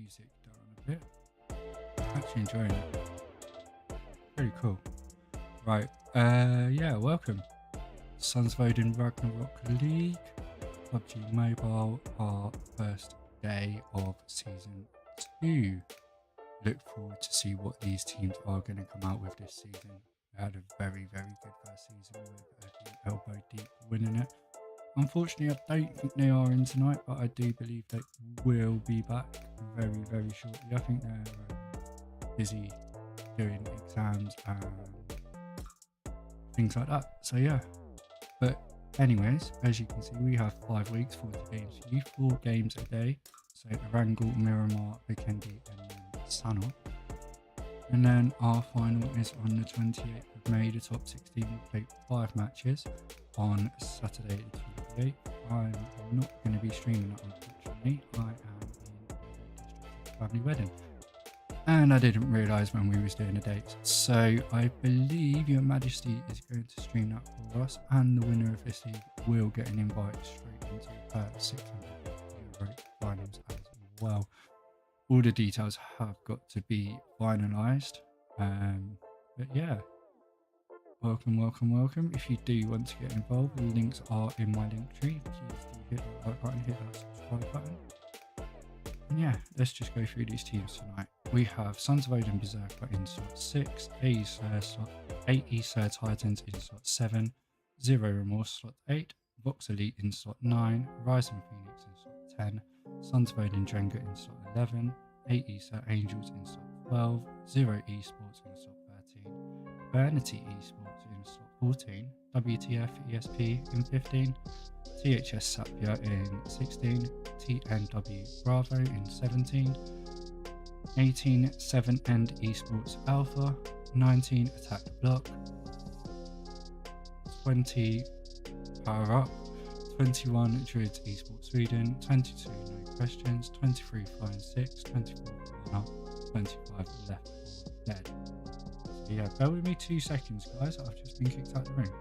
music down a bit. Actually enjoying it. Very cool. Right, yeah, welcome. Sons of Odin Ragnarok League, PUBG Mobile, our first day of Season 2. Look forward to see what these teams are going to come out with this season. They had a very, very good first season with the elbow deep winning it. Unfortunately, I don't think they are in tonight, but I do believe they will be back very, very shortly. I think they're busy doing exams and things like that. So yeah, but anyways, as you can see, we have 5 weeks, 40 games for you, 4 games a day. So ERANGLE, MIRAMAR, VIKENDI, and then SANHOK. And then our final is on the 28th of May. The top 16 will play 5 matches on Saturday the 28th. I'm not going to be streaming that, unfortunately. I am in a family wedding. And I didn't realise when we was doing the dates. So I believe Your Majesty is going to stream that for us. And the winner of this league will get an invite straight into €600 finals as well. All the details have got to be finalised. But yeah, welcome. If you do want to get involved, the links are in my link tree. Please do hit that like button, hit that subscribe button. And yeah, let's just go through these teams tonight. We have Sons of Odin Bersekr in slot 6, 8 Æsir Titans in slot 7, Zero Remorse slot 8, Vox Elite in slot 9, RisingPheonix in slot 10, Sons of Odin Drengr in slot 11, 8 Æsir Ængels in slot 12, Zero eSports in slot 13, ETHERNITY eSports in slot 14, WTFesp in 15, tHsSativa in 16, PWRUP in 17, 18 7-End eSports Alpha, 19 AttacktheBlock, 20 PWRUP, 21 Druidz eSports Sweden, 22 No Questions, 23 Flying 6, 24 Flying Up, 25 Left 4 Dead. So yeah, bear with me 2 seconds, guys. I've just been kicked out the room.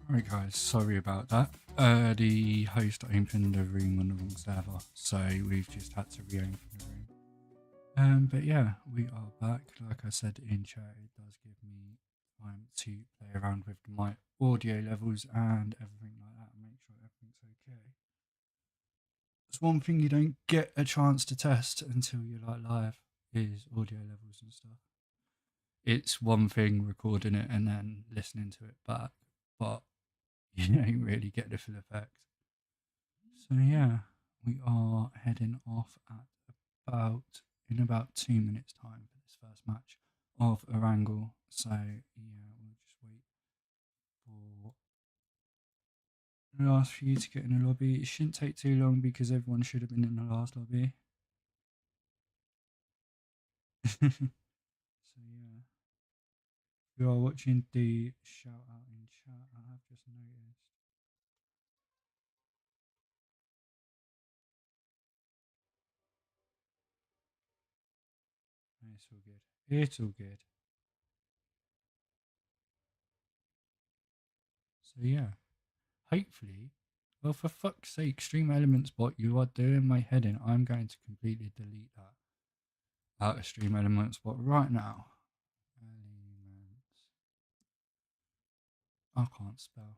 Right guys, sorry about that. The host opened the room on the wrong server, so we've just had to reopen the room. But yeah, we are back. Like I said in chat, it does give me time to play around with my audio levels and everything like that and make sure everything's okay. It's one thing you don't get a chance to test until you're like live is audio levels and stuff. It's one thing recording it and then listening to it back, but you don't really get the full effect. So yeah, we are heading off at in about 2 minutes time for this first match of ERANGLE. So yeah, we'll just wait for the last few to get in the lobby. It shouldn't take too long because everyone should have been in the last lobby. So yeah, if you are watching, the shout out in chat. I have just noticed. It's all good. It's all good. So yeah, hopefully, well, for fuck's sake, Stream Elements bot, you are doing my head in. I'm going to completely delete that out of Stream Elements bot right now. Elements. I can't spell.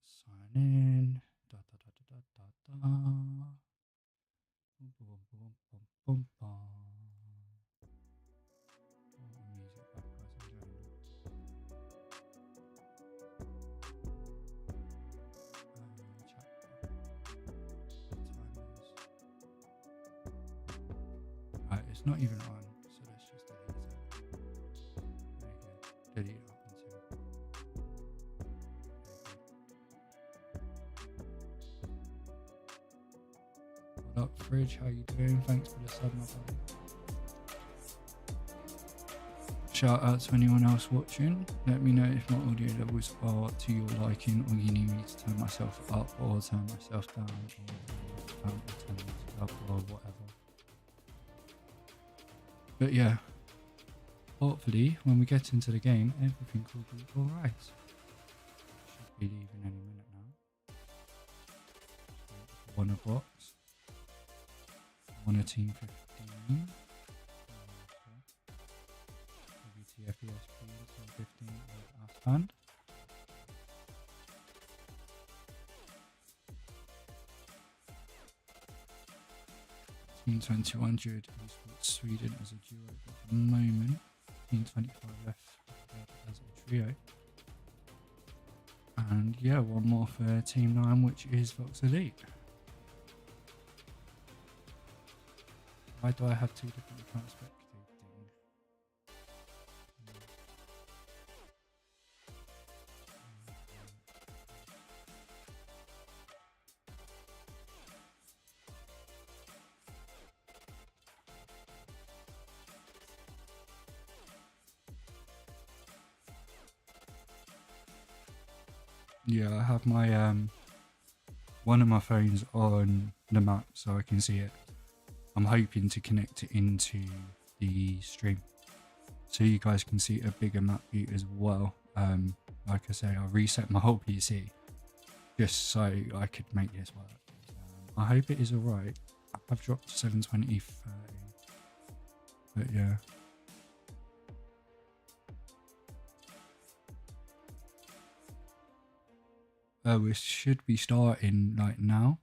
Sign in. Da, da, da, da, da, da, da. Bum, bum, bum, bum, bum, bum. Music back, guys, I'm doing Right, it's not even on, so let's just delete it. There you go. Delete it up until. What up, Fridge? How you doing? Thanks for the sub, my buddy. Shout out to anyone else watching. Let me know if my audio levels are to your liking, or you need me to turn myself up or turn myself down, or turn myself up or whatever. But yeah, hopefully when we get into the game, everything will be alright. Should be leaving any minute now. One a box. One a team 15. WTFesp team 15 with us band. Team 21 Druidz eSports Sweden as a duo at the moment. Team 25 left as a trio. And yeah, one more for Team 9, which is Vox Elite. Why do I have two different accounts? Yeah, I have my one of my phones on the map so I can see it. I'm hoping to connect it into the stream so you guys can see a bigger map view as well. like I say, I reset my whole PC just so I could make this work. I hope it is alright. I've dropped 720 30, but yeah. Oh, it should be starting like now.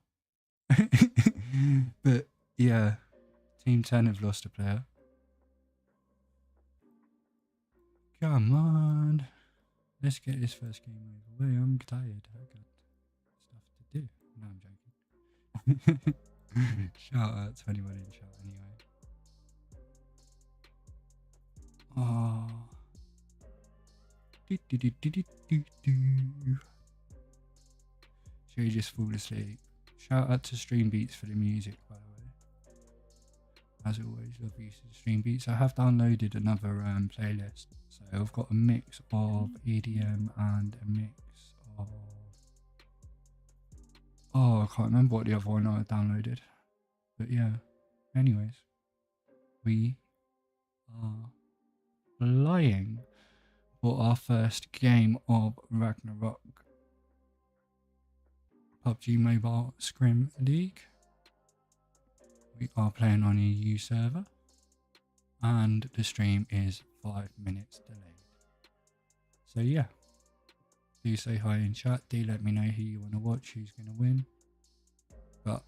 But yeah, Team 10 have lost a player. Come on. Let's get this first game over the way. I'm tired. I got stuff to do. No, I'm joking. Shout out to anyone in chat anyway. Oh. Should we just fall asleep? Shout out to Stream Beats for the music, by the way. As always, love using Stream Beats. I have downloaded another playlist. So I've got a mix of EDM and a mix of... Oh, I can't remember what the other one I downloaded. But yeah, anyways. We are flying for our first game of Ragnarok. PUBG Mobile Scrim League. We are playing on a EU server. And the stream is 5 minutes delayed. So yeah. Do say hi in chat. Do let me know who you want to watch, who's going to win. But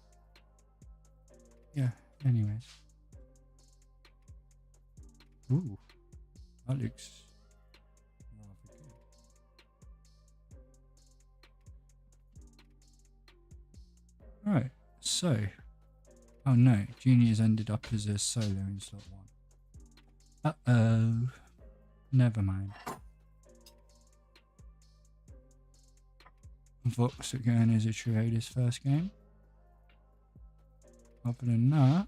yeah, anyways. Ooh, that looks rather good. Right, so. Oh no, Junior's ended up as a solo in slot 1. Uh-oh. Never mind. Vox again is a Druidz first game. Other than that,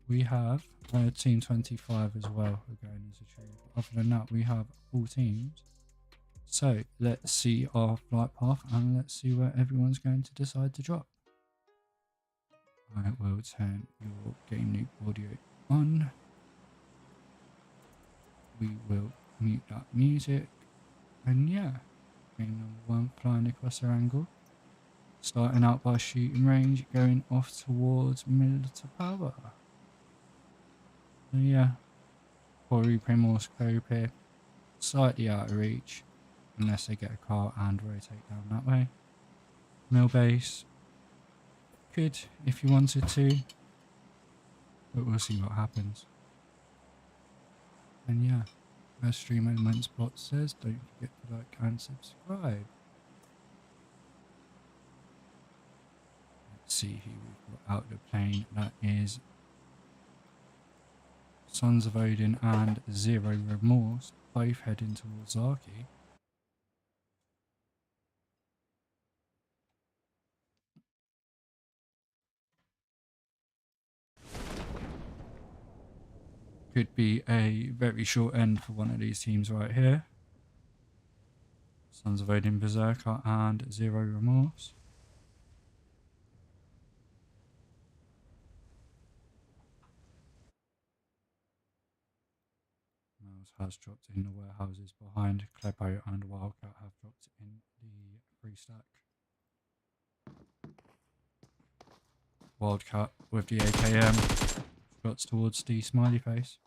we have Team 25 as well again as a Druidz. Other than that, we have full teams. So let's see our flight path and let's see where everyone's going to decide to drop. I will turn your game loop audio on. We will mute that music. And yeah, game number 1 flying across ERANGLE. Starting out by shooting range, going off towards middle to power. So yeah, Zero Remorse scope here. Slightly out of reach, unless they get a car and rotate down that way. Mill base. Could if you wanted to, but we'll see what happens. And yeah, as Stream Elements bot says, don't forget to like and subscribe. Let's see who we've got out the plane. That is Sons of Odin and Zero Remorse, both heading towards Zaki. Could be a very short end for one of these teams right here. Sons of Odin, Bersekr and Zero Remorse. Miles has dropped in the warehouses behind. Klepo and Wildcat have dropped in the free stack. Wildcat with the AKM shots towards the smiley face.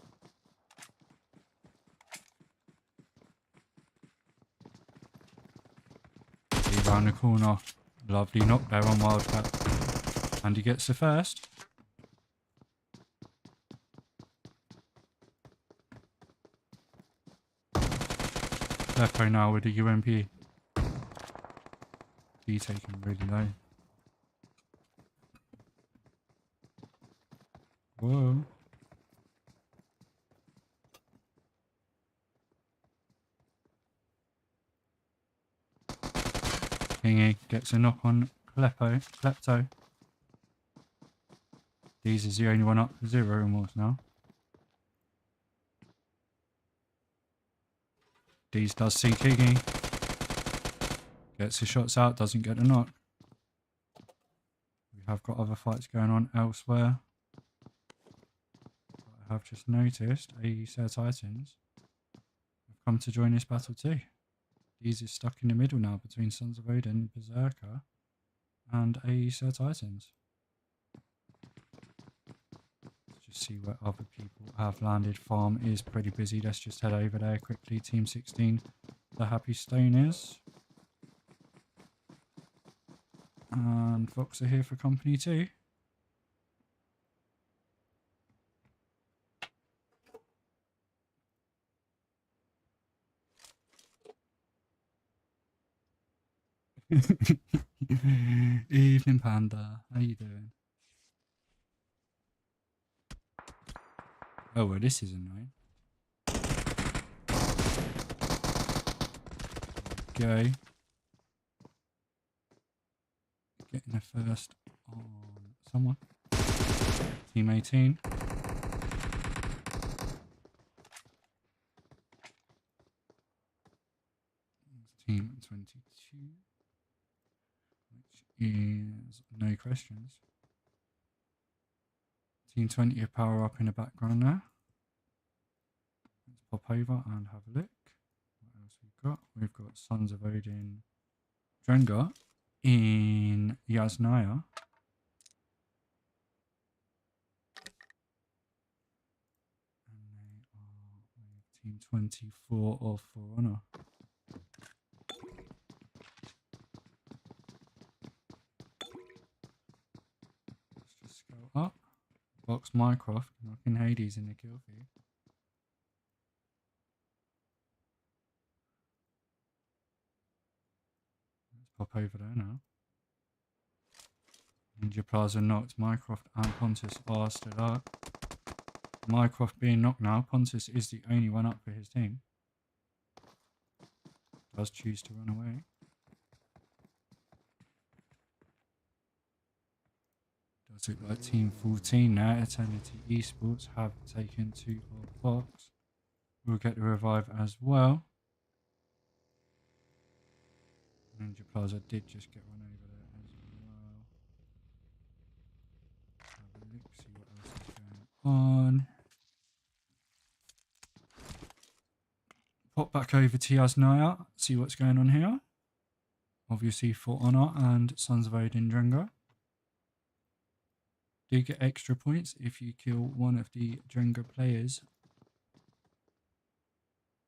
Around the corner. Lovely knock there on Wildcat. And he gets the first. Klepo now with the UMP. He taken really low. Whoa. Kingy gets a knock on Klepto. These is the only one up. Zero Remorse now. These does see Kingy. Gets the shots out, doesn't get a knock. We have got other fights going on elsewhere. I have just noticed Æsir Titans come to join this battle too. These is stuck in the middle now between Sons of Odin, Bersekr, and Æsir Titans. Let's just see where other people have landed. Farm is pretty busy. Let's just head over there quickly. Team 16, the Happy Stoners. And Fox are here for company too. Evening Panda, how you doing? Oh well, this is annoying. Go. Getting a first on someone. Team 18. Team 22. Which is no questions. Team 20 of power up in the background now. Let's pop over and have a look. What else we've got? We've got Sons of Odin, Drengr in Yasnaya. And they are with Team 24 of For Honor. Up, Box Mycroft, knocking Hades in the kill feed. Let's pop over there now. Ninja Plaza knocked. Mycroft and Pontus are still up. Mycroft being knocked now. Pontus is the only one up for his team. Does choose to run away. Does look like Team 14 now. Eternity eSports have taken 2 of Box. We'll get the revive as well. Ninja Plaza did just get one over there as well. Have a look, see what else is going on. Pop back over to Yasnaya, see what's going on here. Obviously For Honor and Sons of Odin Drengr. Do get extra points if you kill one of the Drengr players.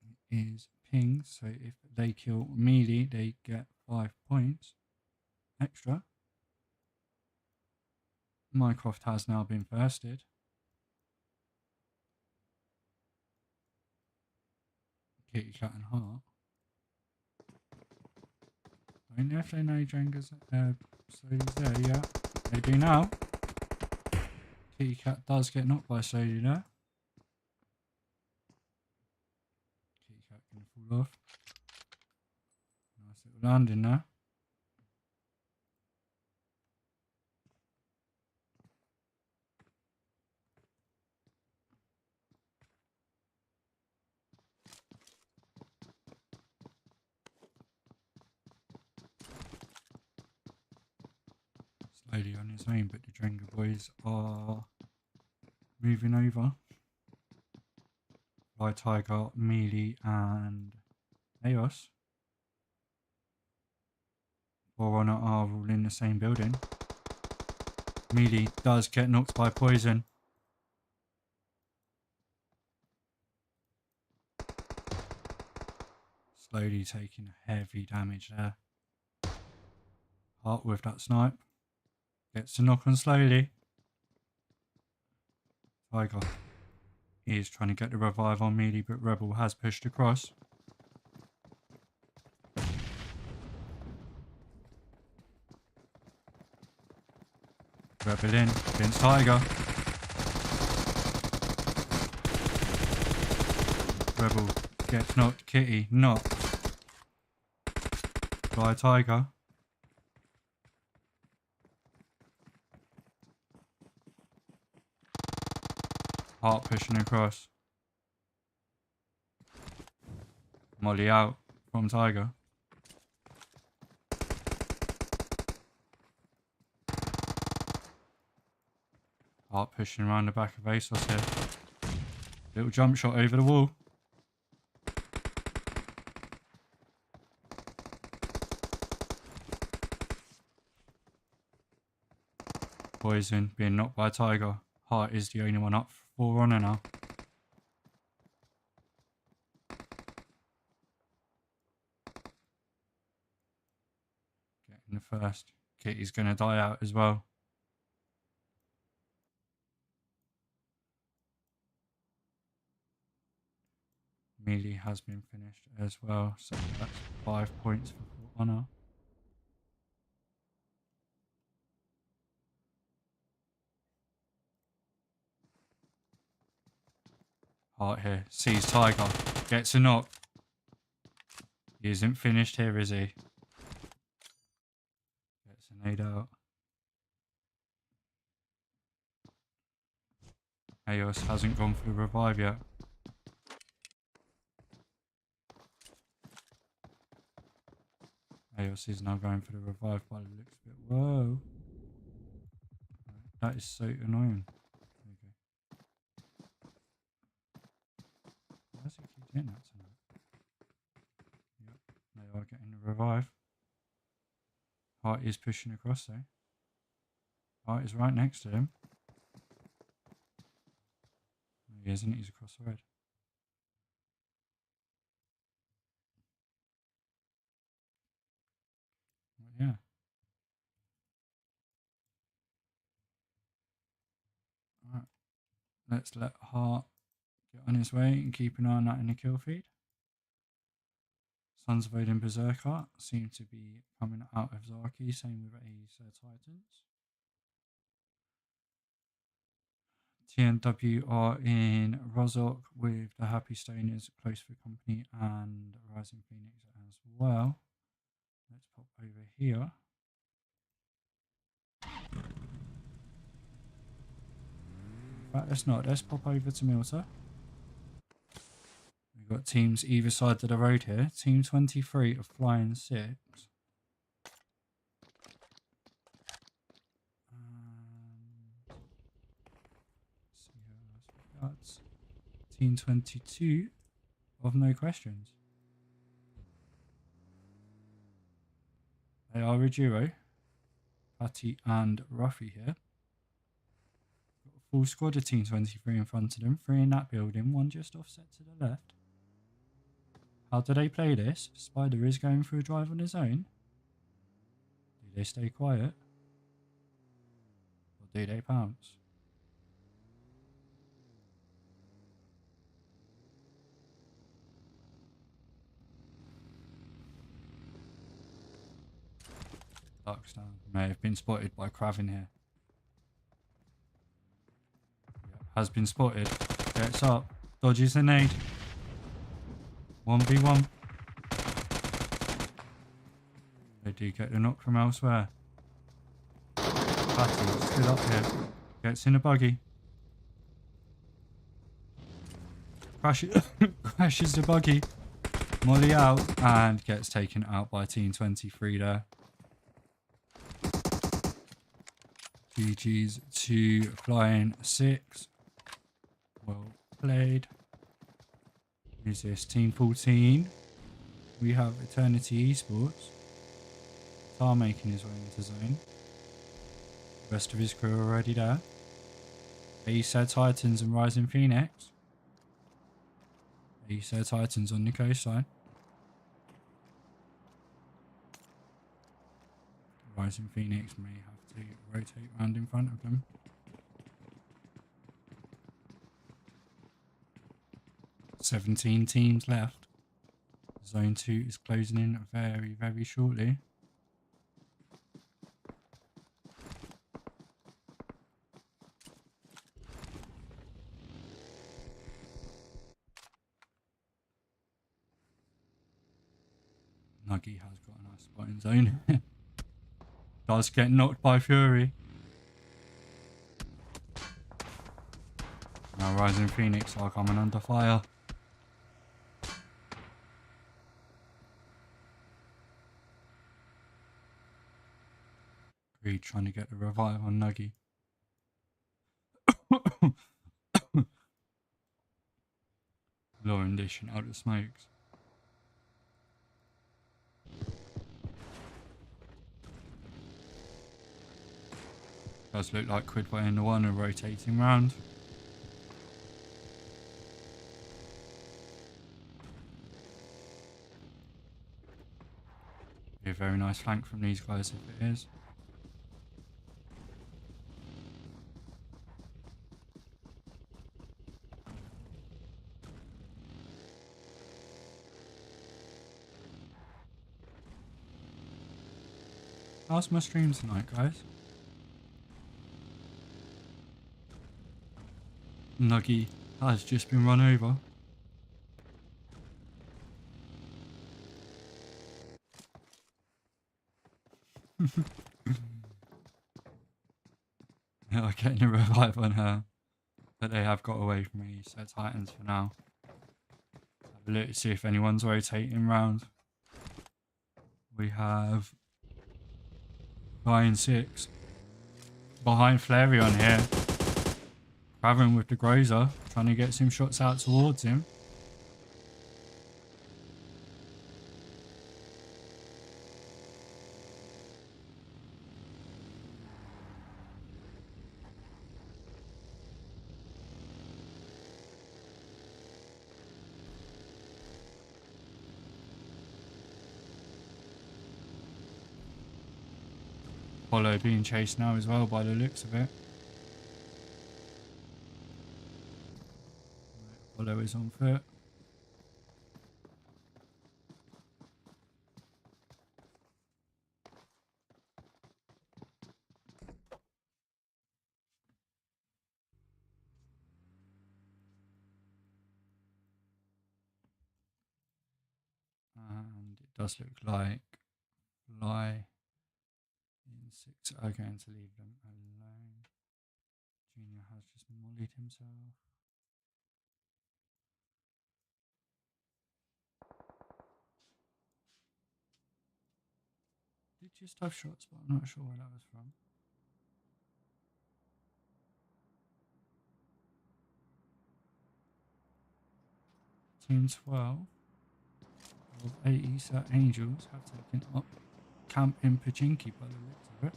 It is ping, so if they kill melee, they get 5 points extra. Mycroft has now been firsted. Kitty Cat and Heart. I don't know if they know Drengr's Slowly's there, yeah. They do now. Kitty Cat does get knocked by Slowly there. Kitty Cat can fall off. Nice little landing there. Slowly on his own, but the Drengr boys are moving over. By Tiger, Melee and Chaos. For Honor are all in the same building. Melee does get knocked by poison. Slowly taking heavy damage there. Heart with that snipe. Gets a knock on Slowly. Tiger is trying to get the revive on Melee, but Rebel has pushed across. Rebel in against Tiger. Rebel gets knocked. Kitty knocked by Tiger. Heart pushing across. Molly out from Tiger. Heart pushing around the back of ASOS here. Little jump shot over the wall. poison, being knocked by a tiger. Heart is the only one up for honor now. Getting the first. Kitty's going to die out as well. Melee has been finished as well, so that's 5 points for honor. Heart here, sees tiger, gets a knock. He isn't finished here, is he? Gets a nade out. Eos hasn't gone for the revive yet. Eos is now going for the revive by the looks of it. Whoa. That is so annoying. There we go. Why does it keep doing that tonight? Yep, they are getting the revive. Heart is pushing across though. Heart is right next to him. No, he isn't, he's across the road. Well, yeah. Alright. Let's let Heart get on his way and keep an eye on that in the kill feed. Sons of Odin Bersekr seem to be coming out of Zarki, same with Æsir Titans. TNW are in Rozok with the Happy Stoners, Close for Company, and RisingPheonix as well. Let's pop over here. In fact, let's not. Let's pop over to Milta. We've got teams either side of the road here. Team 23 of Flying 6. That's Team 22 of No Questions. They are a duo. Patty and Ruffy here. Got a full squad of Team 23 in front of them. 3 in that building, 1 just offset to the left. How do they play this? Spider is going for a drive on his own. Do they stay quiet? Or do they pounce? Darkstone may have been spotted by Craven here. Yep, has been spotted. Gets up. Dodges the nade. 1v1. They do get the knock from elsewhere. Patty still up here. Gets in a buggy. Crashes the buggy. Molly out and gets taken out by Team 23 there. GG's to Flying 6. Well played. Who's this? Team 14. We have Eternity eSports. Tar making his way into zone. The rest of his crew are already there. Æsir Titans and RisingPheonix. Æsir Titans on the coastline. RisingPheonix may have to rotate round in front of them. "17 teams left. Zone 2 is closing in very, very shortly. Nuggy has got a nice spot in zone. Does get knocked by Fury. Now RisingPheonix are coming under fire. Greed trying to get the revive on Nuggy. Luring dishing out the smokes. Does look like Quidway and the one are rotating round. Be a very nice flank from these guys if it is. How's my stream tonight, guys? Nuggy has just been run over. I'm getting a revive on her, but they have got away from me, so Titans for now. Have a look to see if anyone's rotating round. We have Lion 6 behind Flareon here. Craven with the Grozer, trying to get some shots out towards him. Apollo being chased now as well by the looks of it. Apollo is on foot. And it does look like Fly in 6 are going to leave them alone. Junior has just mollied himself. Did just have shots, but I'm not sure where that was from. Team 12 of Æsir Ængels have taken up camp in Pachinki by the looks of it.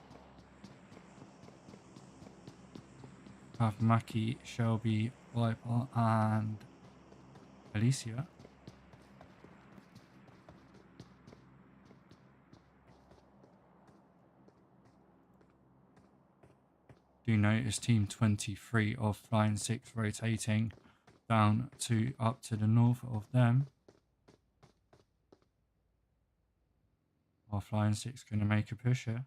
Have Maki, Shelby, Viper and Alicia. Do notice Team 23 of Flying 6 rotating down to up to the north of them. Are Flying 6 going to make a push here?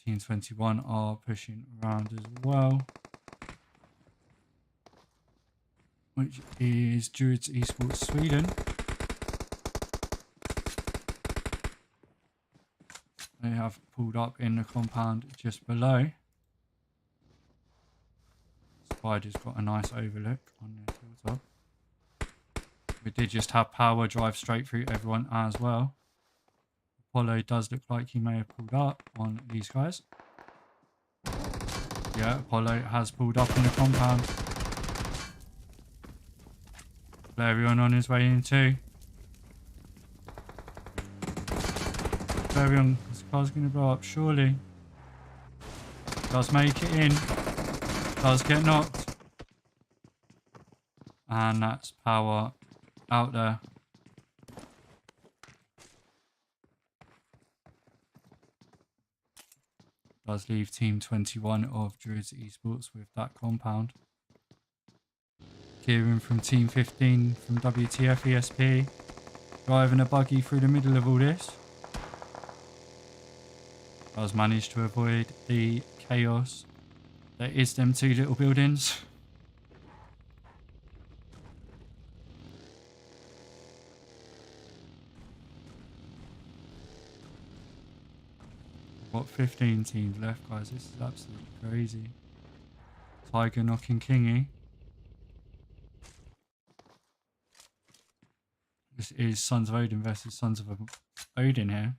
Team 21 are pushing around as well, which is Druidz eSports Sweden. They have pulled up in the compound just below. Spider's got a nice overlook on their hilltop. We did just have power drive straight through everyone as well. Apollo does look like he may have pulled up on these guys. Yeah, Apollo has pulled up in the compound. Flareon on his way in too. Flareon, this car's going to blow up surely. Does make it in. Does get knocked. And that's power out there. Does leave Team 21 of Druidz eSports with that compound. Kieran from Team 15 from WTFesp driving a buggy through the middle of all this. Does manage to avoid the chaos that is them two little buildings. What 15 teams left, guys? This is absolutely crazy. Tiger knocking Kingy. This is Sons of Odin versus Sons of Odin here.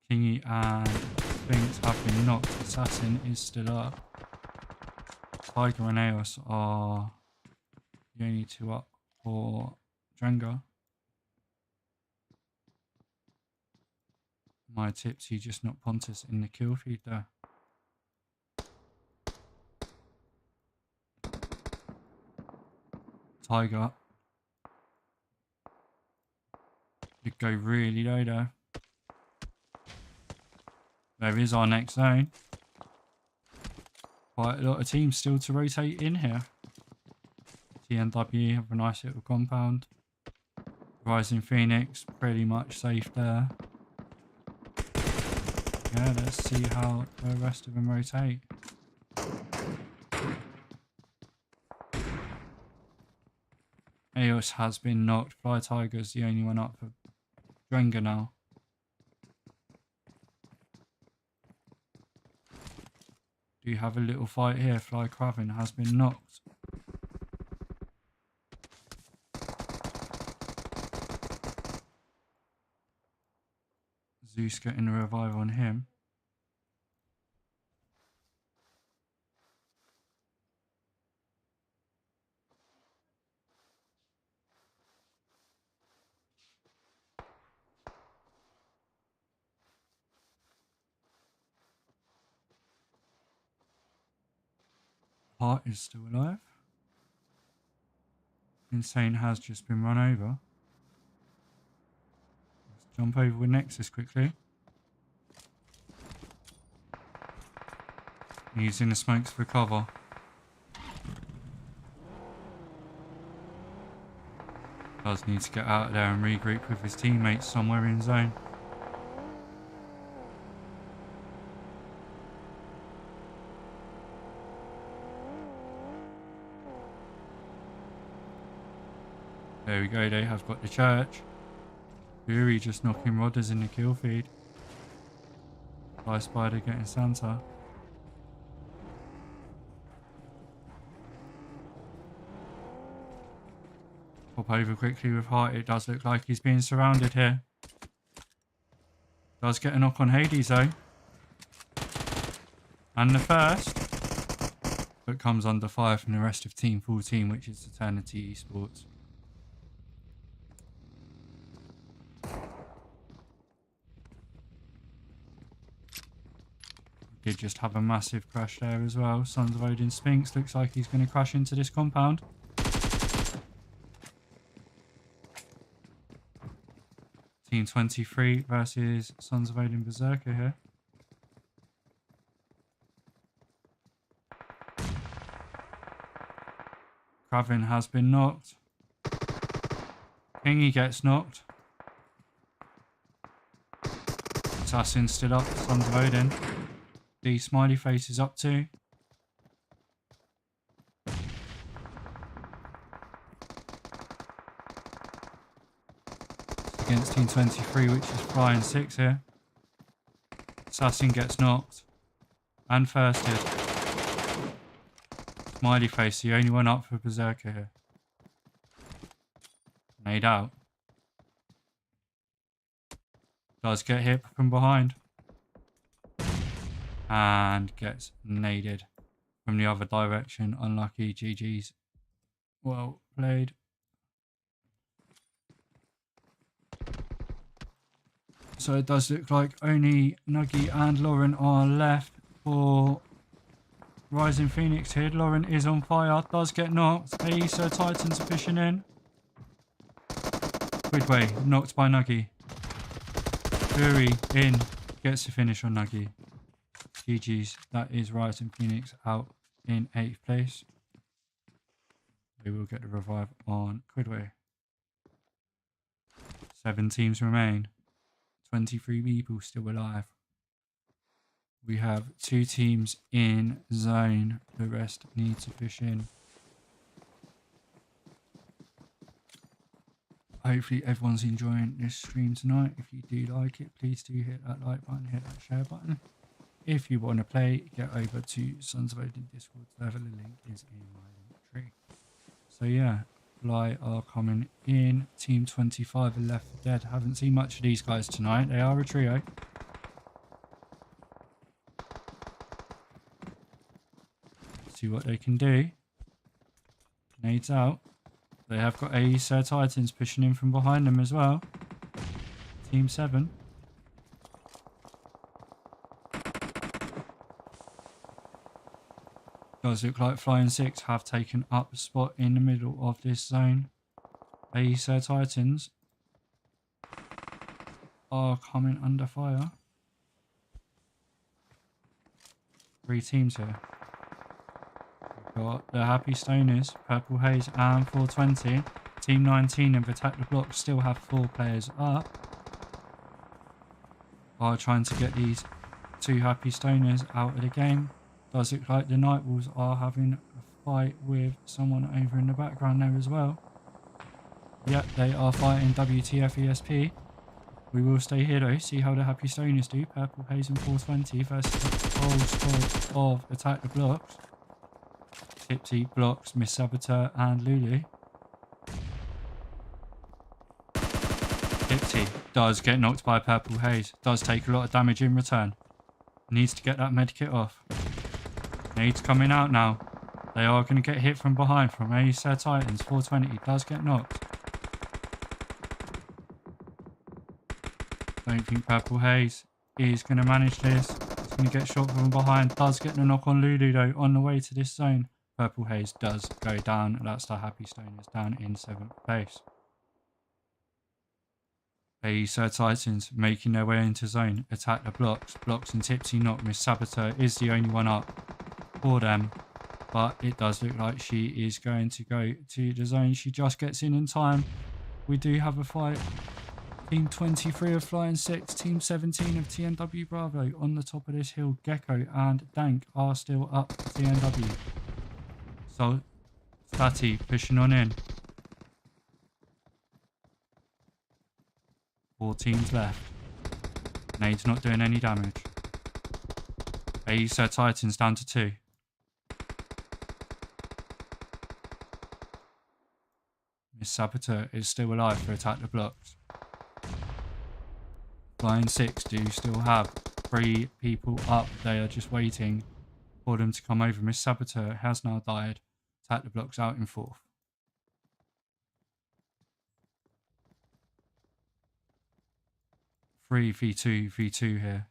Kingy and Sphinx have been knocked. Assassin is still up. Tiger and Eos are The only two up for Drengr. My tips, he just knocked Pontus in the kill feed there. Tiger. Did go really low there. There is our next zone. Quite a lot of teams still to rotate in here. TNW have a nice little compound. RisingPheonix pretty much safe there. Yeah, let's see how the rest of them rotate. Eos has been knocked. Fly Tiger's the only one up for Drengr now. Do you have a little fight here? Fly Craven has been knocked. Zeus getting a revive on him. Heart is still alive. Insane has just been run over. Let's jump over with Nexus quickly. He's in the smokes for cover. Does need to get out of there and regroup with his teammates somewhere in zone. There we go, they have got the church. Fury just knocking Rodders in the kill feed. Fly Spider getting Santa. Pop over quickly with Heart. It does look like he's being surrounded here. Does get a knock on Hades though. And the first. But comes under fire from the rest of Team 14, which is Eternity eSports. Did just have a massive crash there as well. Sons of Odin Sphinx looks like he's going to crash into this compound. Team 23 versus Sons of Odin Bersekr here. Craven has been knocked. Kingy gets knocked. Assassin still up. Sons of Odin. The smiley face is up too. Against Team 23, which is flying 6 here. Assassin gets knocked. And firsted. Smiley face, the only one up for Bersekr here. Nade out. Does get hit from behind. And gets naded from the other direction. Unlucky. GG's. Well played. So it does look like only Nuggy and Lauren are left for RisingPheonix here. Lauren is on fire. Does get knocked. Æsir Titans are pushing in. Quidway knocked by Nuggy. Fury in. Gets the finish on Nuggy. GG's. That is RisingPheonix out in 8th place. We will get the revive on Quidway. 7 teams remain. 23 people still alive. We have 2 teams in zone. The rest need to push in. Hopefully everyone's enjoying this stream tonight. If you do like it, please do hit that like button, hit that share button. If you want to play, get over to Sons of Odin Discord server. The link is in my link tree. So yeah, Fly are coming in. Team 25 are left for dead. Haven't seen much of these guys tonight. They are a trio. See what they can do. Nades out. They have got Æsir Titans pushing in from behind them as well. Team 7. Does look like Flying 6 have taken up a spot in the middle of this zone. Æsir Titans are coming under fire. 3 teams here. We've got the Happy Stoners, Purple Haze and 420. Team 19 of AttacktheBlock still have 4 players up. Are trying to get these 2 Happy Stoners out of the game. Does look like the Nightwolves are having a fight with someone over in the background there as well. Yep, they are fighting WTFesp. We will stay here though, see how the Happy Stoners do. Purple Haze and 420 versus the whole squad of AttacktheBlock. Tipsy, Blocks, Miss Saboteur and Lulu. Tipsy does get knocked by Purple Haze. Does take a lot of damage in return. Needs to get that medkit off. Nades coming out now. They are going to get hit from behind from Æsir Titans. 420 does get knocked. Don't think Purple Haze is going to manage this. He's going to get shot from behind. Does get the knock on Lulu though on the way to this zone. Purple Haze does go down. That's the Happy Stoners down in 7th place. Æsir Titans making their way into zone. AttacktheBlock. Blocks and Tipsy knock. Miss Saboteur is the only one up for them. But it does look like she is going to go to the zone. She just gets in time. We do have a fight. Team 23 of Flying 6, Team 17 of TNW Bravo on the top of this hill. Gecko and Dank are still up for TNW. So, Stati pushing on in. 4 teams left. Nade's not doing any damage. Æsir Titans down to 2. Miss Saboteur is still alive for AttacktheBlock. Flying 6 do still have 3 people up. They are just waiting for them to come over. Miss Saboteur has now died. AttacktheBlock's out in 4th. Three v2 here.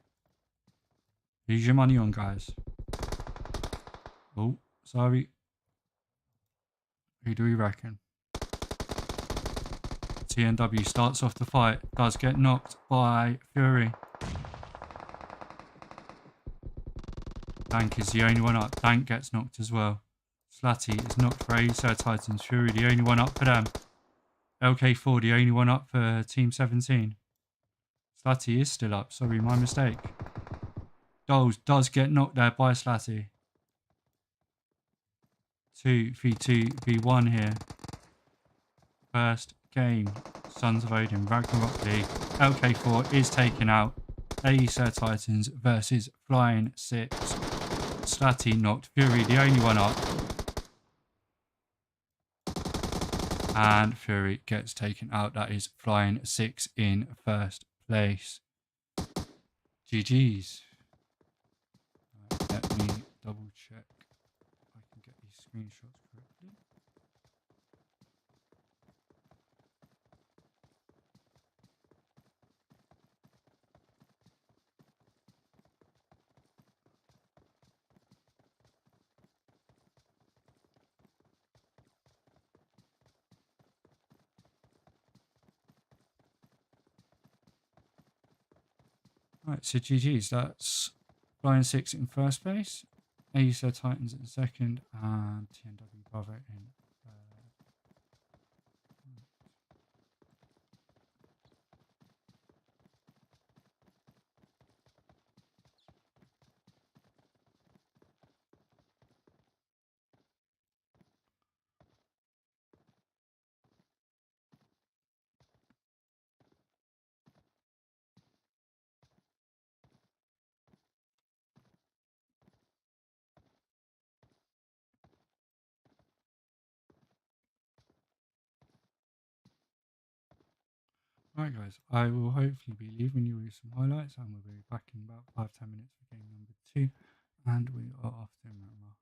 Who's your money on, guys? Oh, sorry. Who do we reckon? TNW starts off the fight. Does get knocked by Fury. Dank is the only one up. Dank gets knocked as well. Slatty is knocked for Æsir Titans. Fury the only one up for them. LK4 the only one up for Team 17. Slatty is still up. Sorry, my mistake. Dolls does get knocked there by Slatty. 2v2v1 here. First game. Sons of Odin, Ragnarok League. LK4 is taken out. Æsir Titans versus Flying 6. Slatty knocked. Fury the only one up. And Fury gets taken out. That is Flying 6 in 1st place. GG's. Right, let me double check if I can get these screenshots correctly. Right, so GG's, that's Flying 6 in 1st place, Æsir Titans in 2nd, and TNW Bravo in 3rd. Right guys, I will hopefully be leaving you with some highlights and we'll be back in about 5-10 minutes for game number 2 and we are off to MIRAMAR.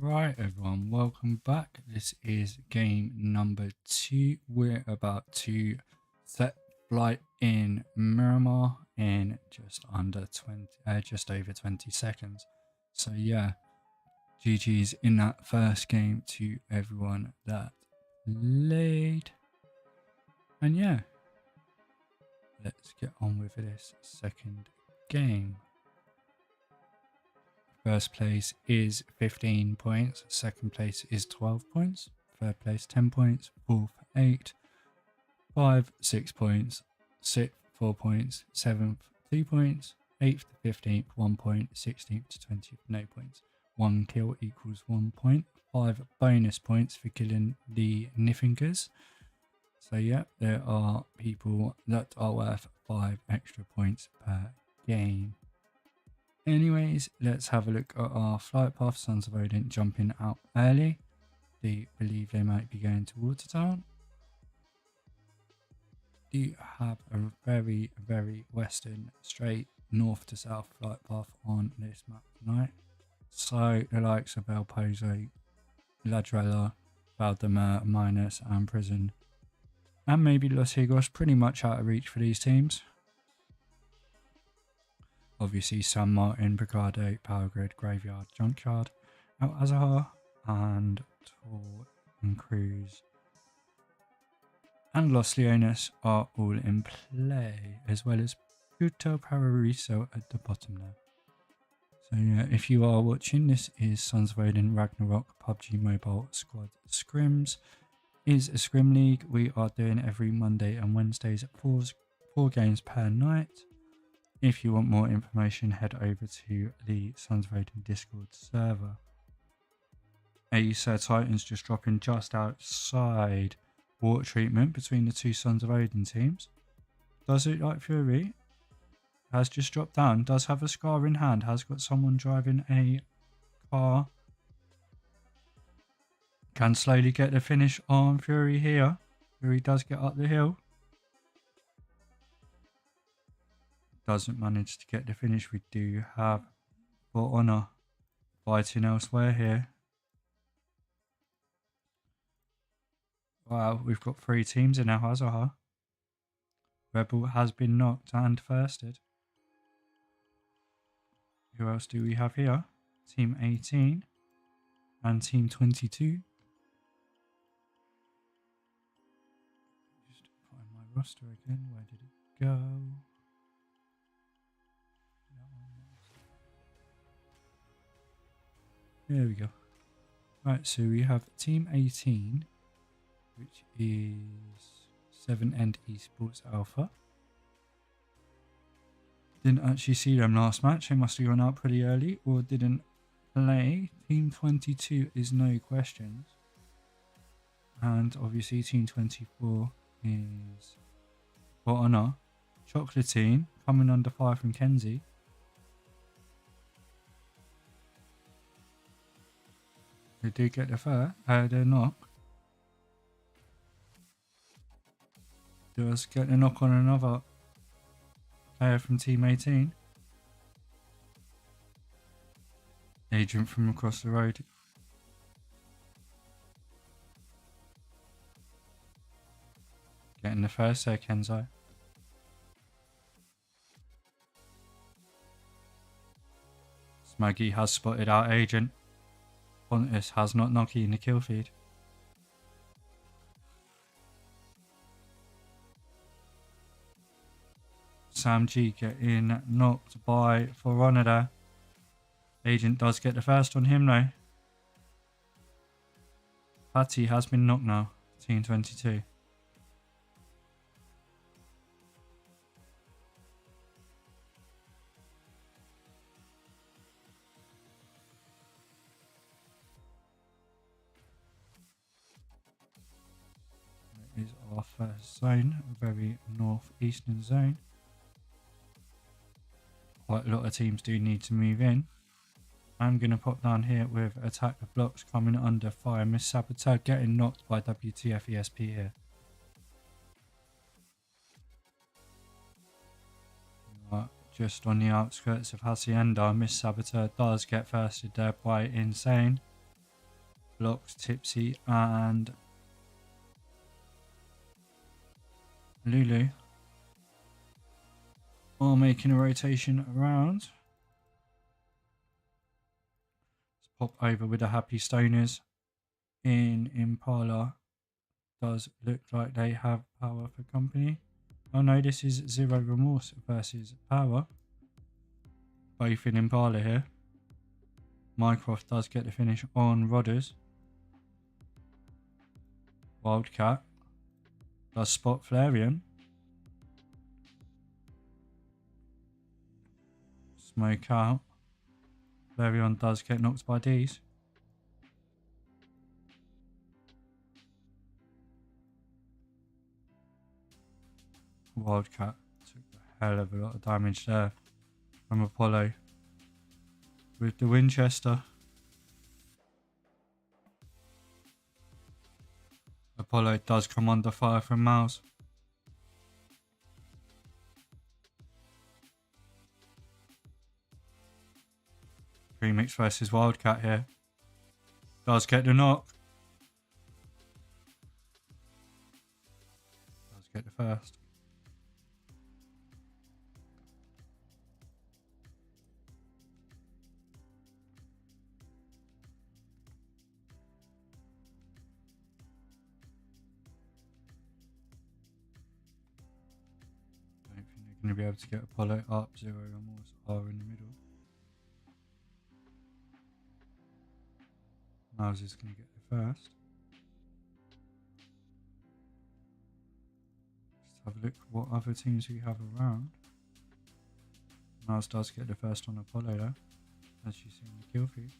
Right, everyone, welcome back. This is game number 2. We're about to set flight in Miramar in just under 20, just over 20 seconds. So yeah, GG's in that first game to everyone that played. And yeah, let's get on with this second game. First place is 15 points, second place is 12 points, third place 10 points, fourth 8, 5 6 points, sixth 4 points, seventh 2 points, 8th to 15th 1 point, 16th to 20th no points. 1 kill equals 1 point, 5 bonus points for killing the Nifingers. So yeah, there are people that are worth 5 extra points per game. Anyways, let's have a look at our flight path. Sons of Odin jumping out early. They believe they might be going to Watertown. Do have a very, very western, straight north to south flight path on this map tonight. So the likes of El Pozo, Ladrella, Valdemar, Minus and Prison, and maybe Los Higos, pretty much out of reach for these teams. Obviously, San Martin, Brigado, Power Grid, Graveyard, Junkyard, Al Azahar, and Tor and Cruz, and Los Leones are all in play, as well as Puto Parariso at the bottom there. So yeah, if you are watching, this is Sons of Odin Ragnarok PUBG Mobile Squad Scrims. Is a scrim league we are doing every Monday and Wednesdays at 4 games per night. If you want more information, head over to the Sons of Odin Discord server. Æsir Titans just dropping just outside water treatment between the two Sons of Odin teams. Does it like Fury? Has just dropped down. Does have a scar in hand. Has got someone driving a car. Can slowly get the finish on Fury here. Fury does get up the hill. Doesn't manage to get the finish. We do have For Honor fighting elsewhere here. Wow, we've got 3 teams in Al Azahar. Rebel has been knocked and firsted. Who else do we have here? Team 18 and Team 22. Just find my roster again. Where did it go? There we go. Right, so we have Team 18, which is 7 End eSports Alpha. Didn't actually see them last match. They must have gone out pretty early or didn't play. Team 22 is No Questions. And obviously Team 24 is For Honor. Chocolatine coming under fire from Kenzie. They did get the knock. Does get a knock on another player from Team 18. Agent from across the road. Getting the first there, Kenzo. Smuggy has spotted our agent. Pontus has not Noki in the kill feed. Sam G getting knocked by Forerunner there. Agent does get the first on him though. Patty has been knocked now. Team 22. That is our first zone, a very northeastern zone. Quite a lot of teams do need to move in. I'm going to pop down here with AttacktheBlocks coming under fire. Miss Saboteur getting knocked by WTFesp here. Just on the outskirts of Hacienda, Miss Saboteur does get firsted there by Insane. Blocks, Tipsy and Lulu are making a rotation around. Pop over with the Happy Stoners in Impala. Does look like they have power for company. Oh no, this is Zero Remorse versus Power. Both in Impala here. Mycroft does get the finish on Rodders. Wildcat does spot Flareon. Smoke out. Flareon does get knocked by D's. Wildcat took a hell of a lot of damage there from Apollo with the Winchester. Apollo does come under fire from Mouse. Premix versus Wildcat here. Does get the knock. Does get the first. I don't think they're going to be able to get Apollo up. Zero Remorse are in the middle. Mouse is going to get there first. Let's have a look at what other teams we have around. Mouse does get the first on Apollo though, as you see in the kill feed.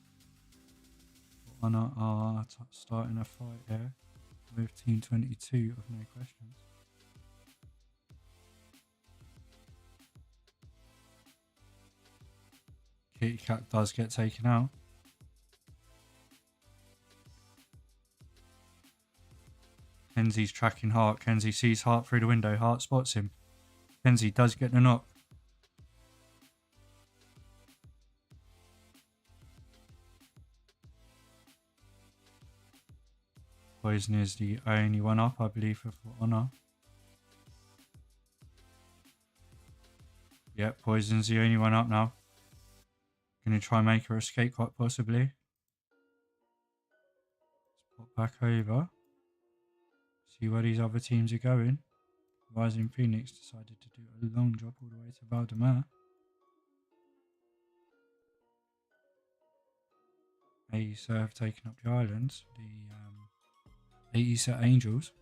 Honor are starting a fight here with Team 22 of no questions. Kitty Cat does get taken out. Kenzie's tracking Hart. Kenzie sees Hart through the window. Hart spots him. Kenzie does get the knock. Poison is the only one up, I believe, for Honor. Yep, Poison's the only one up now. Gonna try and make her escape quite possibly. Let's pop back over. See where these other teams are going. RisingPheonix decided to do a long drop all the way to Valdemar. Æsir have taken up the islands. The Æsir Angels.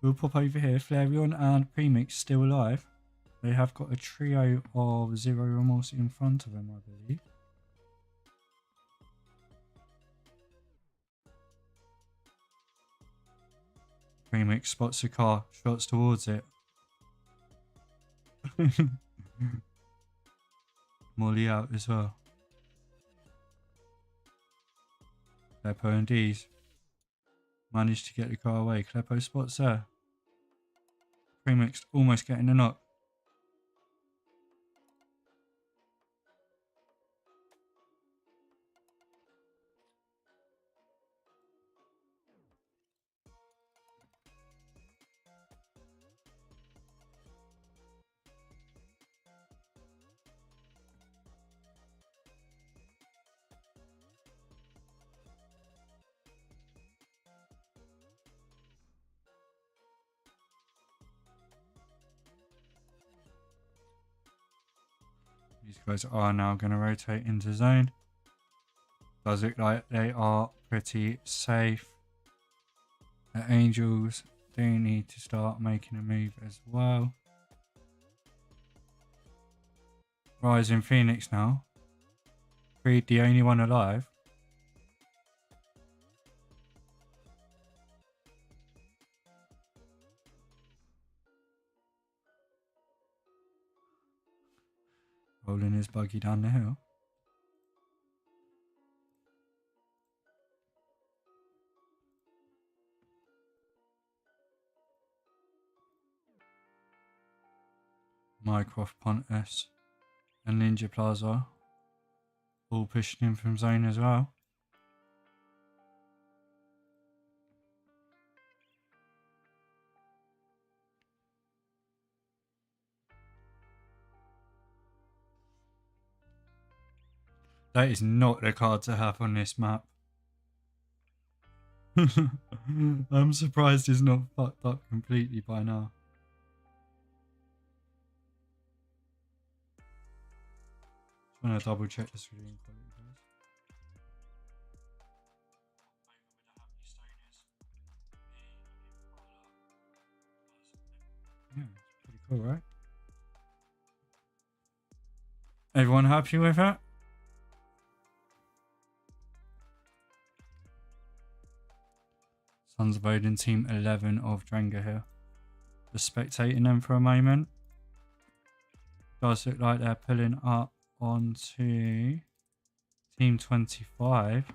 We'll pop over here. Flareon and Premix still alive. They have got a trio of Zero Remorse in front of them, I believe. Premix spots a car, shots towards it. Molly out as well. Kleppo and D's managed to get the car away. Kleppo spots there. Premix almost getting the knock. These guys are now going to rotate into zone. Does look like they are pretty safe. The Angels do need to start making a move as well. RisingPheonix now. Creed, the only one alive. Rolling his buggy down the hill. Mycroft, Pontus and Ninja Plaza all pushing in from zone as well. That is not the card to have on this map. I'm surprised it's not fucked up completely by now. Just want to double check this reading quality, guys. Yeah, it's pretty cool, right? Everyone happy with that? Sons of Odin team 11 of Drengr here. Just spectating them for a moment. Does look like they're pulling up onto team 25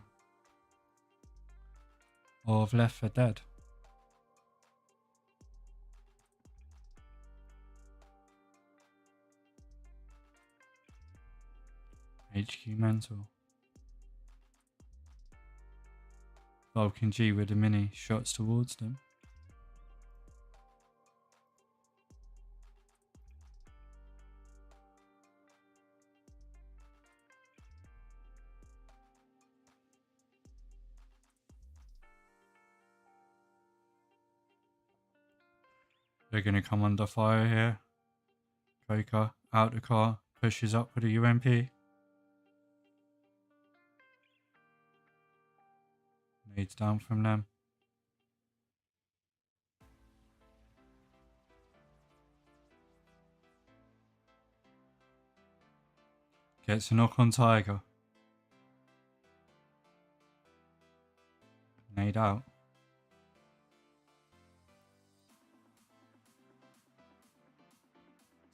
of Left 4 Dead. HQ mental. Vulcan G with the mini shots towards them. They're going to come under fire here. Coker out the car, pushes up with a UMP. Nades down from them. Gets a knock on Tiger. Nade out.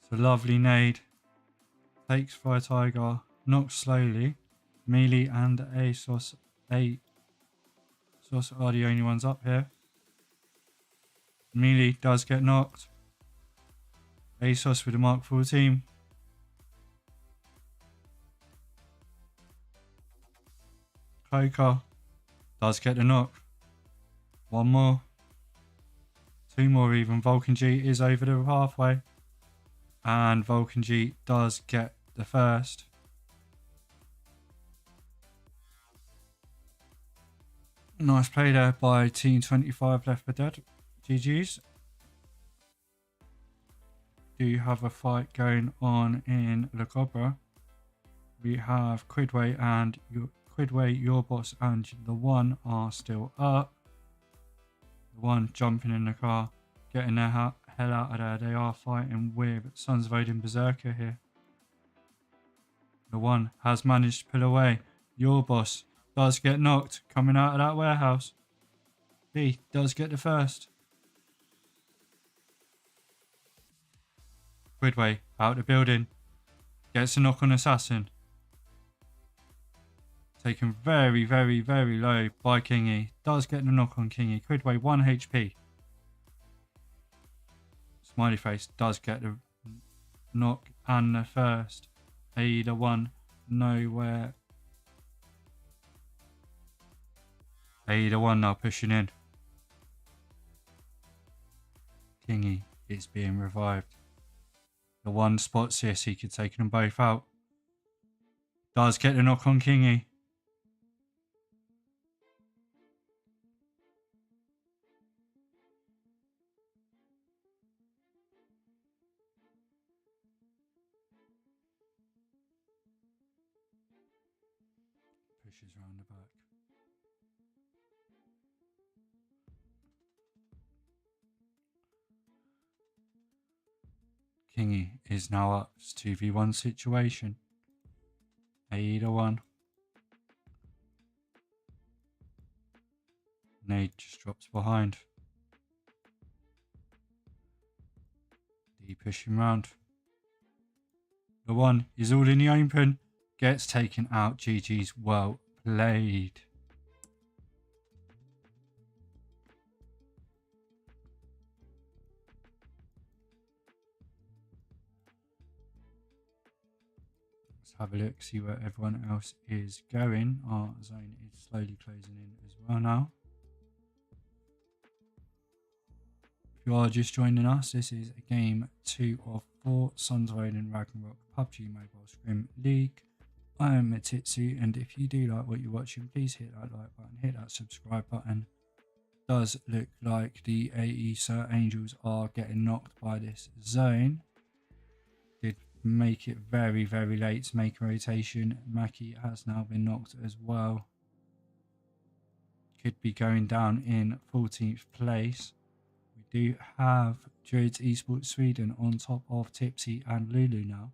It's a lovely nade. Takes by Tiger. Knocks slowly. Melee and ASOS are the only ones up here. Melee does get knocked. ASOS with a Mark 14. Coker does get the knock. One more. Two more even. Vulcan G is over the halfway. And Vulcan G does get the first. Nice play there by Team 25 Left 4 Dead. GG's. Do you have a fight going on in La Cobra? We have Quidway and your boss and the one are still up. The one jumping in the car, getting their hell out of there. They are fighting with Sons of Odin Bersekr here. The one has managed to pull away. Your boss does get knocked coming out of that warehouse. He does get the first. Quidway out the building. Gets a knock on Assassin. Taken very, very, very low by Kingy. Does get the knock on Kingy. Quidway 1 HP. Smiley face does get the knock and the first. Either one, nowhere. Either one now pushing in. Kingy is being revived. The one spots here, so he could take them both out. Does get the knock on Kingy. Pushes round the back. Kingy is now up. It's 2v1 situation. Either one. Nade just drops behind. D pushing round. The one is all in the open. Gets taken out. GG's, well played. Let's have a look, see where everyone else is going. Our zone is slowly closing in as well now. If you are just joining us, this is game 2 of 4 Sons of Odin Ragnarok PUBG Mobile Scrim League. I am MATTITSU, and if you do like what you're watching, please hit that like button, hit that subscribe button. Does look like the Æsir Angels are getting knocked by this zone. Did make it very, very late to make a rotation. Maki has now been knocked as well. Could be going down in 14th place. We do have Druidz eSports Sweden on top of Tipsy and Lulu now.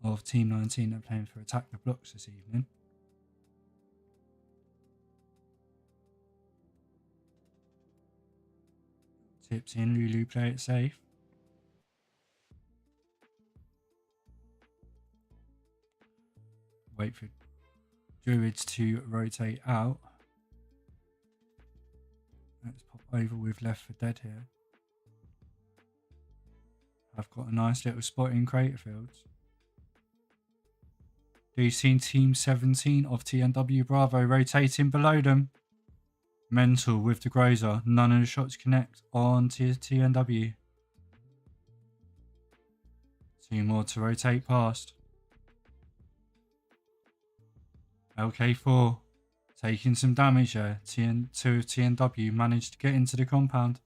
Of Team 19 that are playing for AttacktheBlock this evening. Tipsy and Lulu play it safe. Wait for Druidz to rotate out. Let's pop over with Left for Dead here. I've got a nice little spot in Craterfields. Do you see Team 17 of TNW Bravo rotating below them? Mental with the Grozer. None of the shots connect on TNW. 2 more to rotate past. LK4 taking some damage there. Two of TNW managed to get into the compound.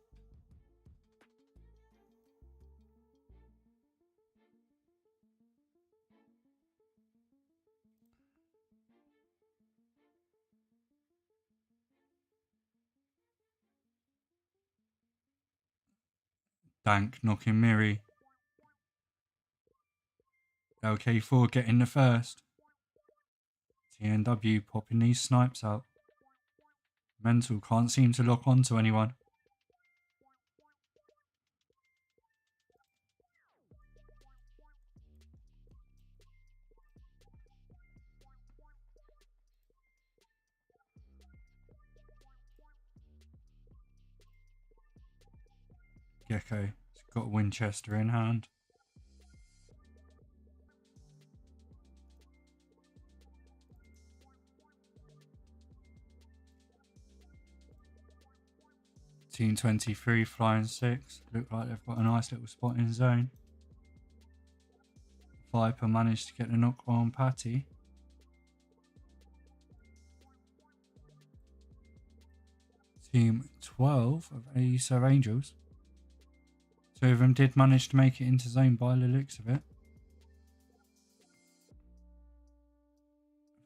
Dank knocking Miri. LK4 getting the first. TNW popping these snipes out. Mental can't seem to lock onto anyone. Gecko has got a Winchester in hand. Team 23 flying 6. Look like they've got a nice little spot in zone. Viper managed to get the knock on Patty. Team 12 of Æsir Angels. 2 of them did manage to make it into zone by the looks of it.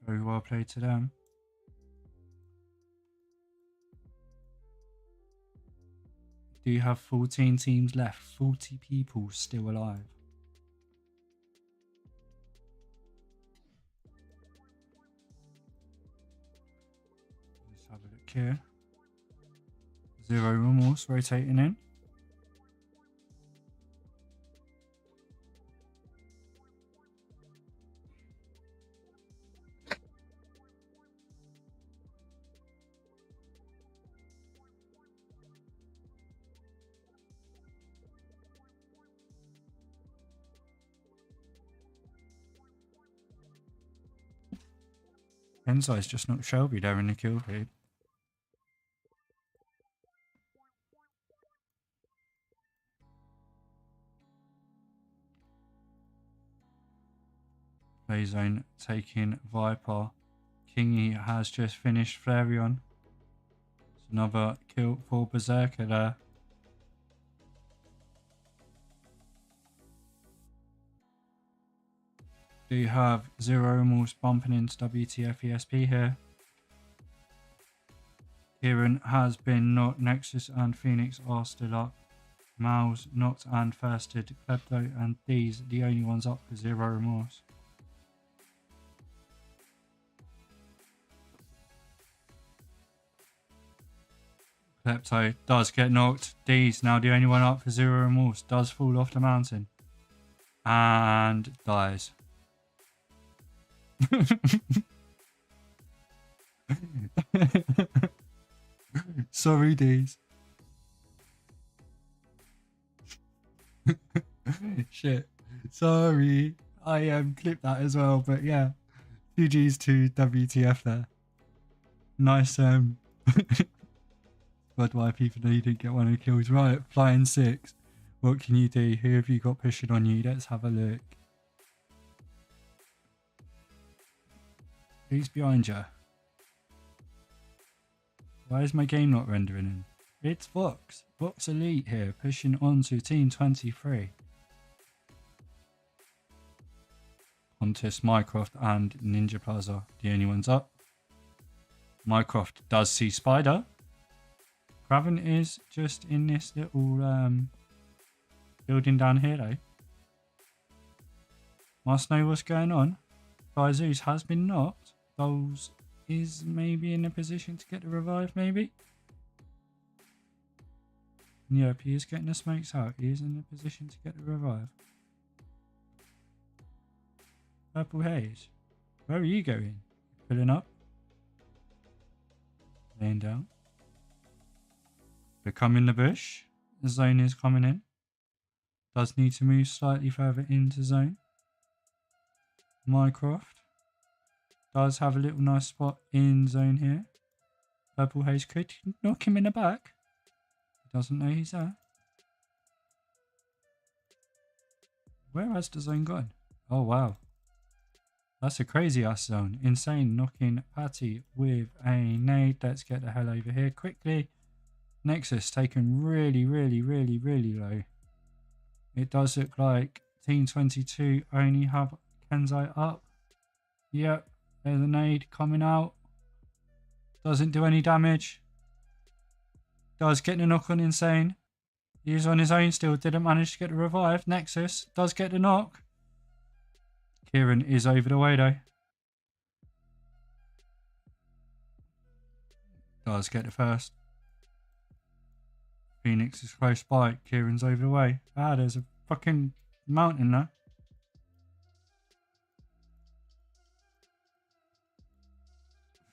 Very well played to them. Do you have 14 teams left? 40 people still alive. Let's have a look here. Zero Remorse rotating in. Kenzai's just knocked Shelby there in the kill feed. Play zone taking Viper. Kingy has just finished Flareon. It's another kill for Bersekr there. Do have Zero Remorse bumping into WTFesp here. Kieran has been knocked. Nexus and Phoenix are still up. Mal's knocked and firsted. Klepto and D's the only ones up for Zero Remorse. Klepto does get knocked. D's now the only one up for Zero Remorse. Does fall off the mountain. And dies. Sorry, D's. Shit. Sorry. I clipped that as well, but yeah. 2 G's to WTF there. Nice But why people know you didn't get one of the kills. Right, flying 6. What can you do? Who have you got pushing on you? Let's have a look. Who's behind you? Why is my game not rendering in? It's Vox. Vox Elite here, pushing on to Team 23. Pontus, Mycroft and Ninja Plaza, the only ones up. Mycroft does see Spider. Craven is just in this little building down here though. Must know what's going on. Zeus has been knocked. Dolls is maybe in a position to get the revive, maybe. Yep, he is getting the smokes out. He is in a position to get the revive. Purple Haze, where are you going? Filling up. Laying down. Become in the bush. The zone is coming in. Does need to move slightly further into zone. Mycroft does have a little nice spot in zone here. Purple Haze could knock him in the back. He doesn't know he's there. Where has the zone gone? Oh wow. That's a crazy ass zone. Insane knocking Patty with a nade. Let's get the hell over here quickly. Nexus taken really low. It does look like Team 22 only have Kenzai up. Yep, there's a nade coming out. Doesn't do any damage. Does get the knock on Insane. He's on his own still. Didn't manage to get the revive. Nexus does get the knock. Kieran is over the way though. Does get the first. Phoenix is close by. Kieran's over the way. Ah, there's a fucking mountain there.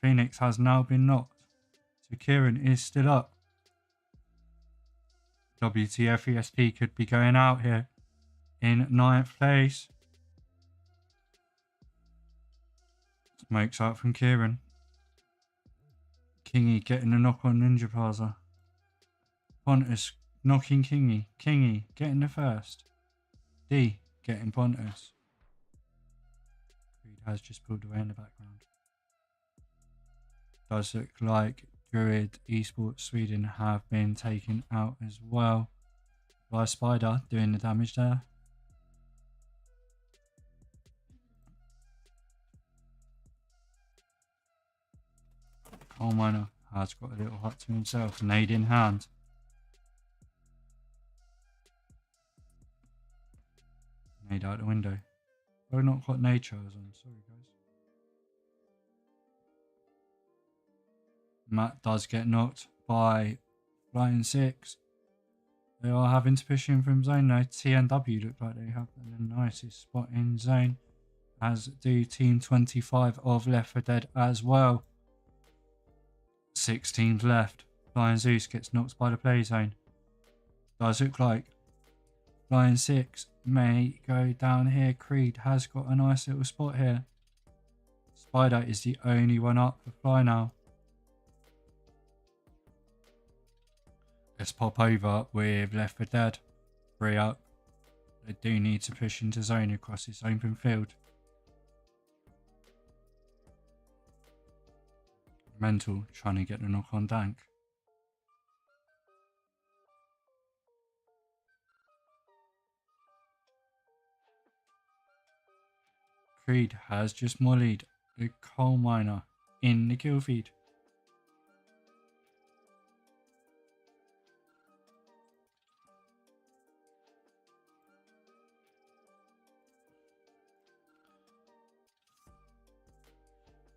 Phoenix has now been knocked. So Kieran is still up. WTFesp could be going out here in 9th place. Smokes out from Kieran. Kingy getting a knock on Ninja Plaza. Pontus knocking Kingy. Kingy getting the first. D getting Pontus. Creed has just pulled away in the background. Does look like Druidz, eSports Sweden have been taken out as well. By Spider doing the damage there. Coal Miner has got a little hut to himself. Nade in hand. Nade out the window. I've not got nade trails on. Sorry guys. Matt does get knocked by Flying 6. They are having to push in from zone now. TNW look like they have the nicest spot in zone. As do Team 25 of L3FT For DEAD as well. 6 teams left. Flying Zeus gets knocked by the play zone. Does look like Flying 6 may go down here. Creed has got a nice little spot here. Spider is the only one up for Fly now. Let's pop over with Left 4 Dead. 3 up. They do need to push into zone across this open field. Mental trying to get the knock on Dank. Creed has just mollied the coal miner in the kill feed.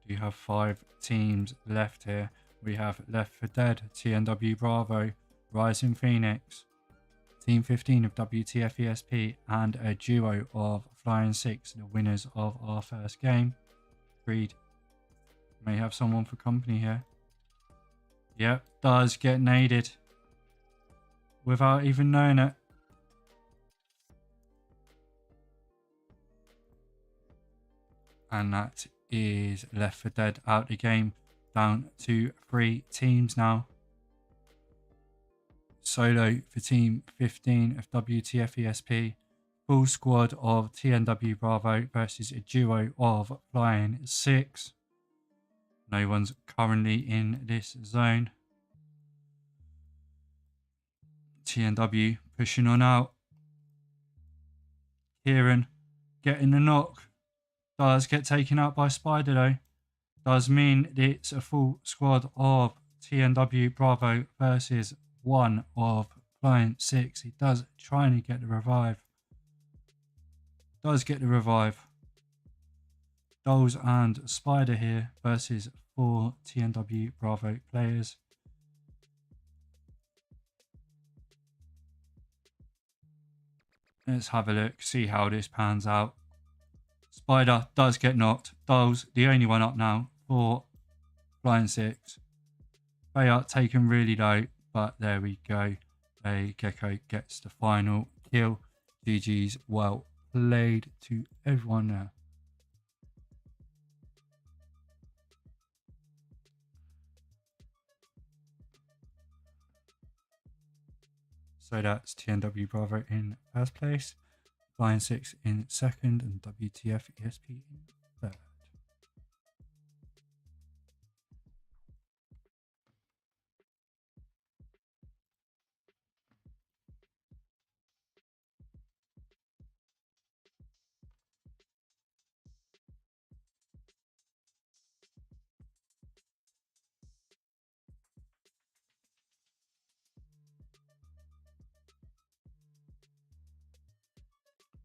You have 5 teams left here. We have Left 4 Dead, TNW Bravo, RisingPheonix, Team 15 of WTFesp, and a duo of Flying 6, the winners of our first game. Creed may have someone for company here. Yep, does get naded without even knowing it. And that is Left 4 Dead out the game, down to 3 teams now. Solo for Team 15 of WTFesp, full squad of TNW Bravo versus a duo of Flying 6. No one's currently in this zone. TNW pushing on out. Kieran getting the knock. Does get taken out by Spider though. Does mean it's a full squad of TNW Bravo versus one of Flying 6. He does trying to get the revive. Does get the revive. Dolls and Spider here versus 4 TNW Bravo players. Let's have a look, see how this pans out. Spider does get knocked. Dolls, the only one up now for Flying 6. They are taken really low, but there we go. A Gecko gets the final kill. GG's, well played to everyone there. So that's TNW Bravo in first place, Flying 6 in second, and WTFesp in third.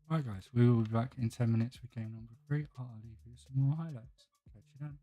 Right guys, we will be back in 10 minutes with game number 3. I'll leave you some more highlights. Catch you then.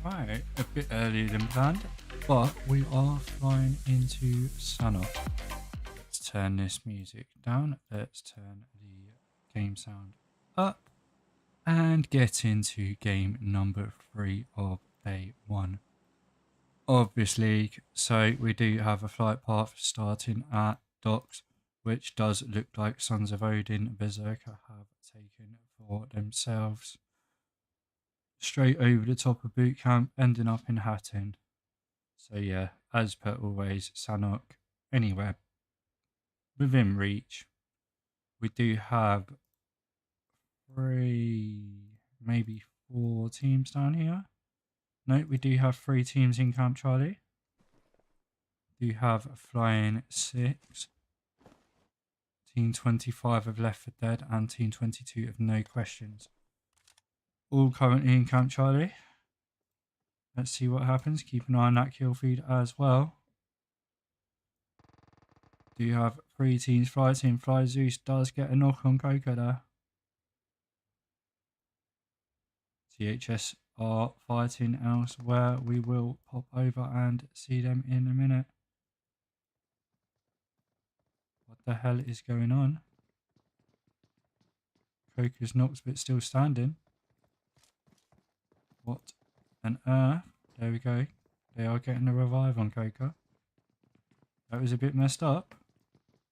Right, a bit earlier than planned, but we are flying into SANHOK. Let's turn this music down. Let's turn the game sound up and get into game number 3 of day 1 of this league. So we do have a flight path starting at docks, which does look like Sons of Odin and Bersekr have taken for themselves. Straight over the top of boot camp, ending up in Hatton. So yeah, as per always, SANHOK anywhere within reach. We do have 3, maybe 4 teams down here. No, we do have 3 teams in Camp Charlie. Do have Flying 6, Team 25 of Left 4 Dead, and Team 22 of No Questions. All currently in Camp Charlie. Let's see what happens. Keep an eye on that kill feed as well. Do you have 3 teams fighting? Fly Zeus does get a knock on Coco there. tHs are fighting elsewhere. We will pop over and see them in a minute. What the hell is going on? Coco's knocked but still standing. What on earth? There we go. They are getting a revive on Coco. That was a bit messed up.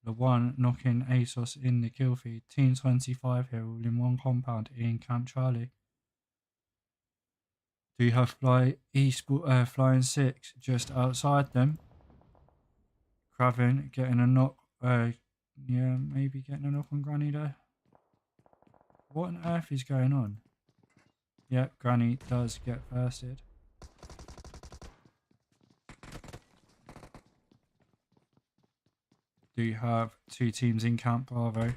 The one knocking ASOS in the kill feed. Team 25 here, all in one compound in Camp Charlie. Do you have Flying 6 just outside them? Craven getting a knock. Yeah, maybe getting a knock on Granny there. What on earth is going on? Yep, Granny does get firsted. Do you have 2 teams in Camp Bravo?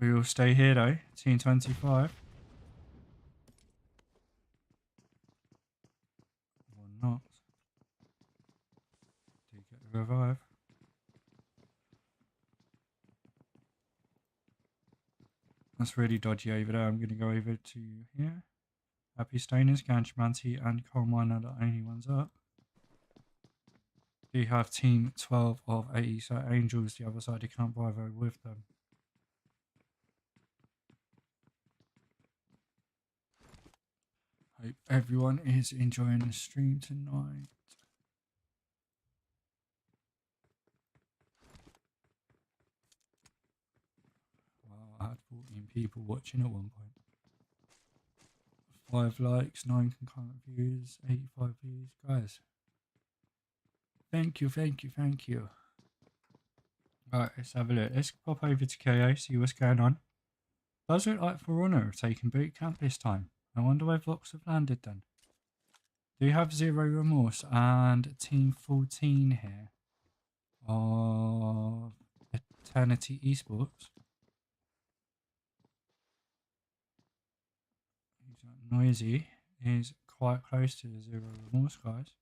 We will stay here though. Team 25. Or not. Do you get the revive? That's really dodgy over there. I'm going to go over to here. Happy Stoners, Ganchamanti and Coal Miner are the only ones up. Do you have team 12 of Æsir Ængels, the other side of Camp Bravo, with them? Hope everyone is enjoying the stream tonight. Wow, I had 14 people watching at one point. 5 likes, 9 concurrent views, 85 views. Guys, thank you, thank you, thank you. Alright, let's have a look. Let's pop over to KO, see what's going on. Does look like For Honor have taken boot camp this time. I wonder where Vox have landed then. Do you have Zero Remorse and Team 14 here of Eternity eSports? Noisy is quite close to the Zero Remorse guys.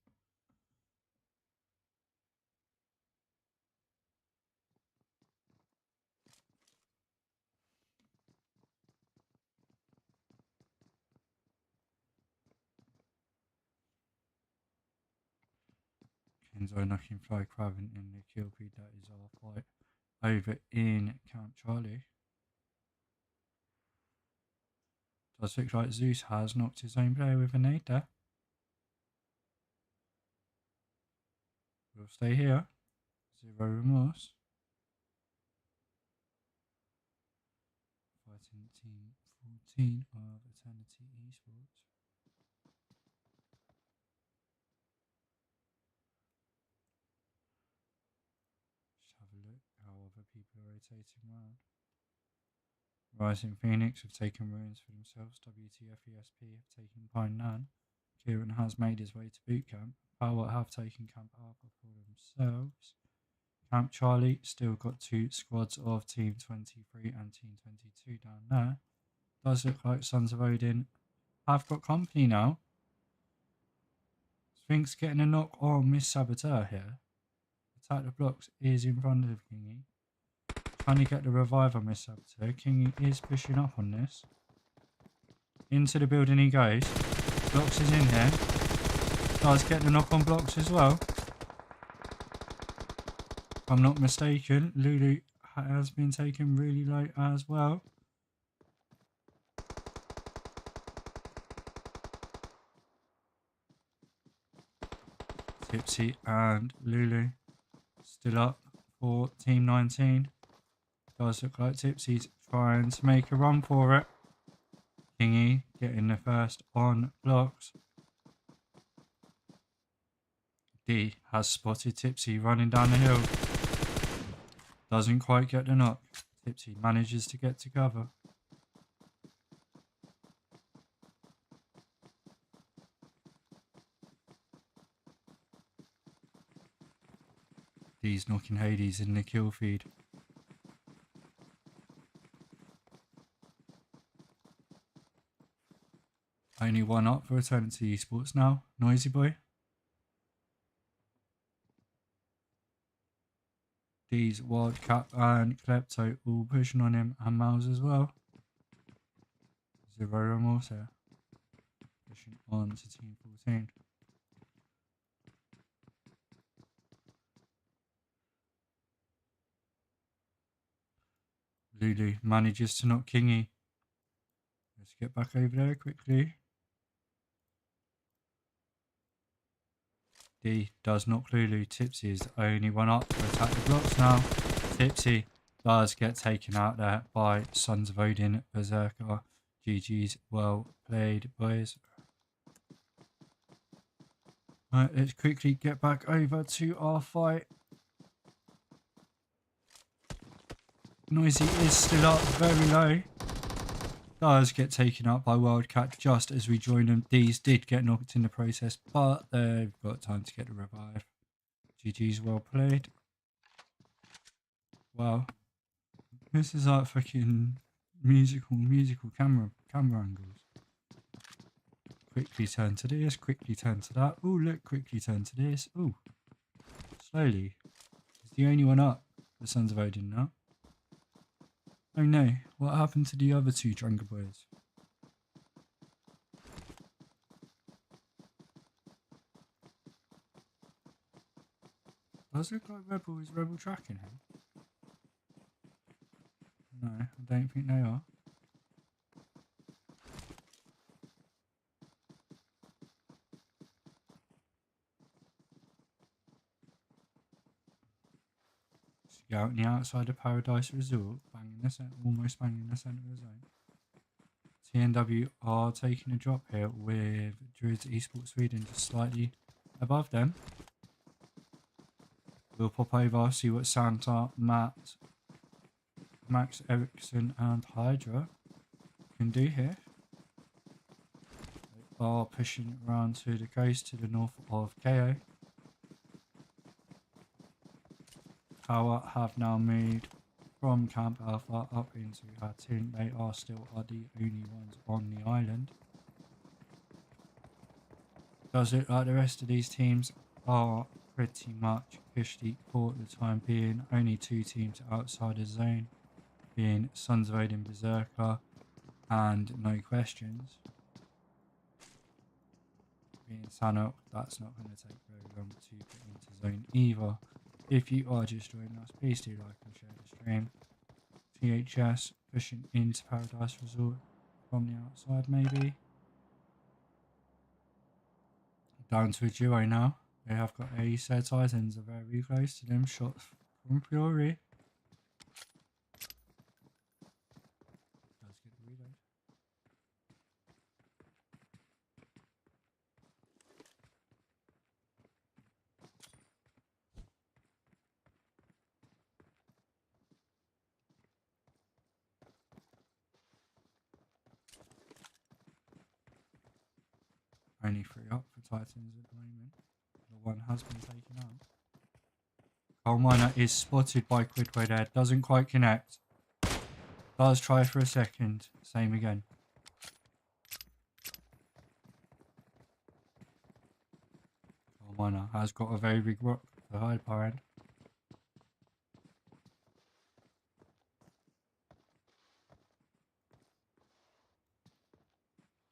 Kenzo knocking Fly Craven in the kill feed. That is our fight over in Camp Charlie. Does look like Zeus has knocked his own player with a nade there. We'll stay here. Zero Remorse. Fighting team 14 of Eternity eSports. Just have a look how other people are rotating around. RisingPheonix have taken ruins for themselves. WTFesp have taken Pine Nan. Kieran has made his way to boot camp. Power have taken Camp Alpha for themselves. Camp Charlie still got 2 squads of Team 23 and Team 22 down there. Does look like Sons of Odin have got company now. Sphinx getting a knock on Miss Saboteur here. AttacktheBlock is in front of Kingy. Trying to get the revive on Miss Saboteur. Kingy is pushing up on this. Into the building he goes. Blocks is in here. Does get the knock on Blocks as well. If I'm not mistaken, Lulu has been taken really low as well. Tipsy and Lulu still up for Team 19. Does look like Tipsy's trying to make a run for it. Kingy getting the first on Blocks. D has spotted Tipsy running down the hill. Doesn't quite get the knock. Tipsy manages to get to cover. D's knocking Hades in the kill feed. Only one up for Eternity eSports now. Noisy boy. D's Wildcat and Klepto all pushing on him, and Miles as well. Zero Remorse here. Pushing on to Team 14. Lulu manages to knock Kingy. Let's get back over there quickly. D does knock Lulu. Tipsy is the only one up to attack the blocks now. Tipsy does get taken out there by Sons of Odin, Bersekr. GG's, well played, boys. Right, let's quickly get back over to our fight. Noisy is still up, very low. Does get taken up by Wildcat just as we join them. These did get knocked in the process, but they've got time to get the revive. GG's, well played. Wow. This is like fucking musical camera angles. Quickly turn to this, quickly turn to that. Oh look, quickly turn to this. Oh, slowly. He's the only one up. The Sons of Odin now. Oh no, what happened to the other 2 Drengr boys? Does it look like Rebel is Rebel tracking him? No, I don't think they are. Out on the outside of Paradise Resort, almost banging the centre of the zone. TNW are taking a drop here with Druidz eSports Sweden just slightly above them. We'll pop over, see what Santa, Matt, Max Eriksson and Hydra can do here. They are pushing around to the coast to the north of KO. Power have now moved from Camp Alpha up into Hatton. They are still the only ones on the island. Does it like the rest of these teams are pretty much cushy for the time being. Only 2 teams outside the zone, being Sons of Odin, Bersekr and No Questions. Being SANHOK, that's not going to take very long to get into zone either. If you are just joining us, please do like and share the stream. tHs pushing into Paradise Resort from the outside maybe. Down to a duo now. They have got Æsir Titans are very close to them. Shots from PWRUP. Let's get the reload. Only 3 up for Titans at the moment. The one has been taken out. Coal Miner is spotted by Quidway there. Doesn't quite connect. Does try for a second. Same again. Coal Miner has got a very big rock to hide behind.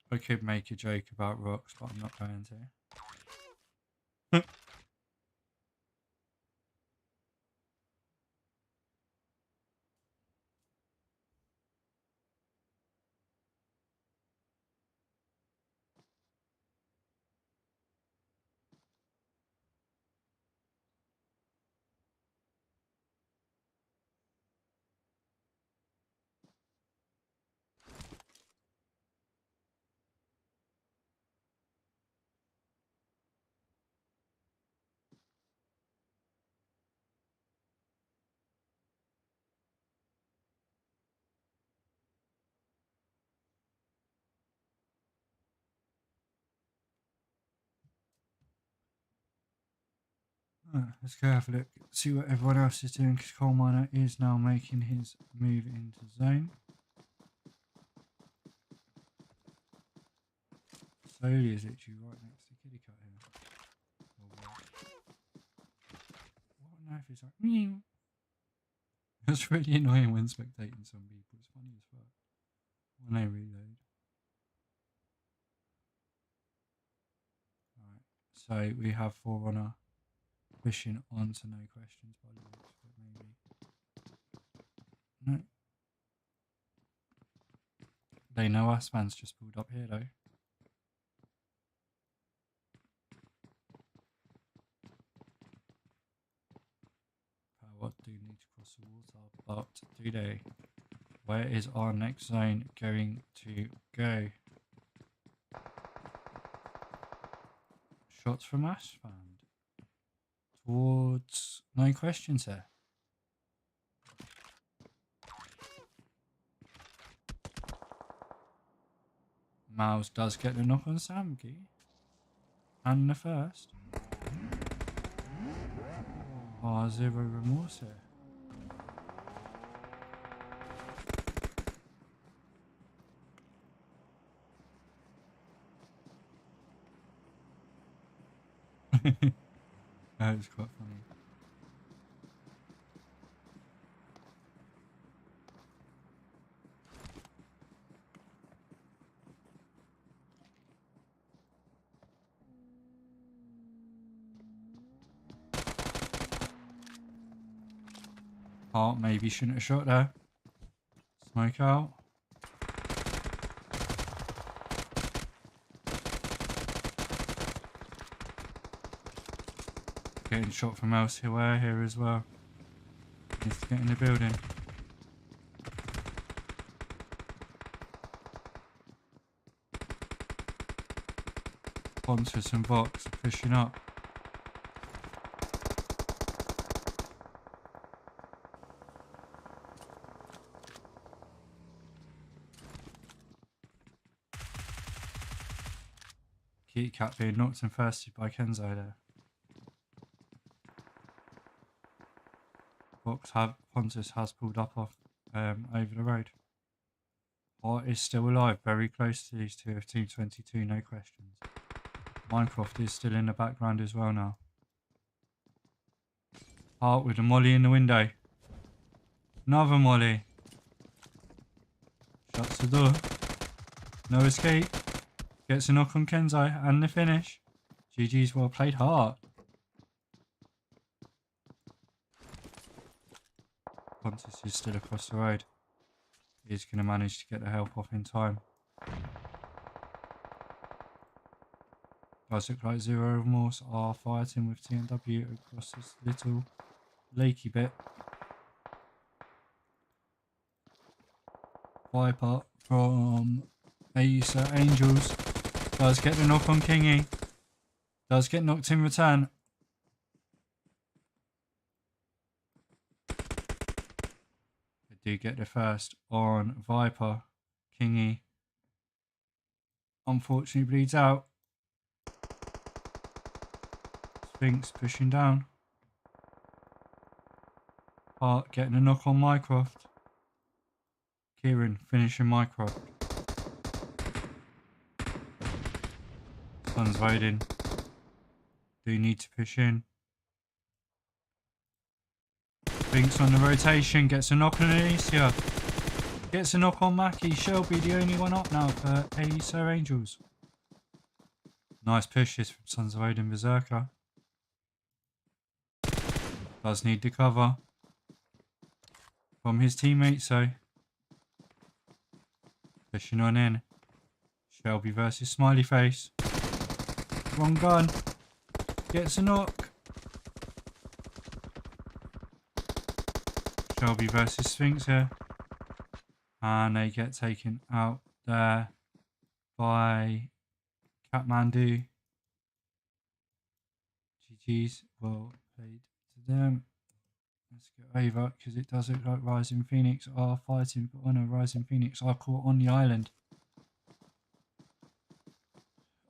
I could make a joke about rocks, but I'm not going to. Let's go have a look, see what everyone else is doing, because Coal Miner is now making his move into zone. Slowly is literally right next to Kitty Cat here. What on earth is that? Meow. It's really annoying when spectating some people, it's funny as fuck when they reload. Alright, so we have Forerunner pushing on to No Questions by the looks of it, maybe. No. They know us, man's just pulled up here though. Power do need to cross the water, but do they? Where is our next zone going to go? Shots from us found. Towards No Questions here. Mouse does get the knock on Samki. And the first. Oh, Zero Remorse here. That was quite funny. Heart maybe shouldn't have shot there. Smoke out. Getting shot from elsewhere here as well. Needs to get in the building. Pontus and Vox are pushing up. Kitty Cat being knocked and thirsty by Kenzo there. Pontus has pulled up off over the road. Heart is still alive, very close to these two of Team 22, no questions. Minecraft is still in the background as well now. Heart with a molly in the window. Another molly. Shuts the door. No escape. Gets a knock on Kenzo and the finish. GG's, well played, Heart. Pontus is still across the road. He's going to manage to get the help off in time. Does look like Zero Remorse are fighting with TNW across this little lakey bit. Viper from Æsir Ængels does get the knock on Kingy. Does get knocked in return. They do get the first on Viper. Kingy unfortunately bleeds out. Sphinx pushing down. Hart getting a knock on Mycroft. Kieran finishing Mycroft. Sons of Odin do need to push in. Sphinx on the rotation, gets a knock on Æsir. Gets a knock on Mackie. Shelby the only one up now for Æsir Ængels. Nice pushes from Sons of Odin Bersekr. Does need the cover from his teammates, so pushing on in. Shelby versus Smiley Face. Wrong gun. Gets a knock. Shelby versus Sphinx here. And they get taken out there by Kathmandu. GG's, well played to them. Let's go over because it does look like RisingPheonix are fighting. But oh no, RisingPheonix are caught on the island.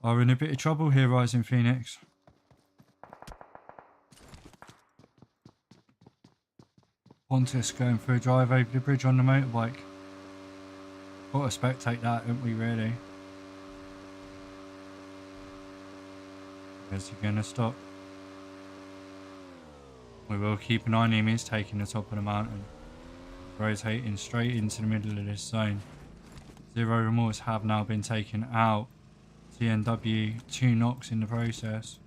Are in a bit of trouble here, RisingPheonix. Pontus going for a drive over the bridge on the motorbike. Got to spectate that, don't we, really? Where's he going to stop? We will keep an eye on him. He's taking the top of the mountain. Rotating straight into the middle of this zone. Zero Remorse have now been taken out. TNW, 2 knocks in the process.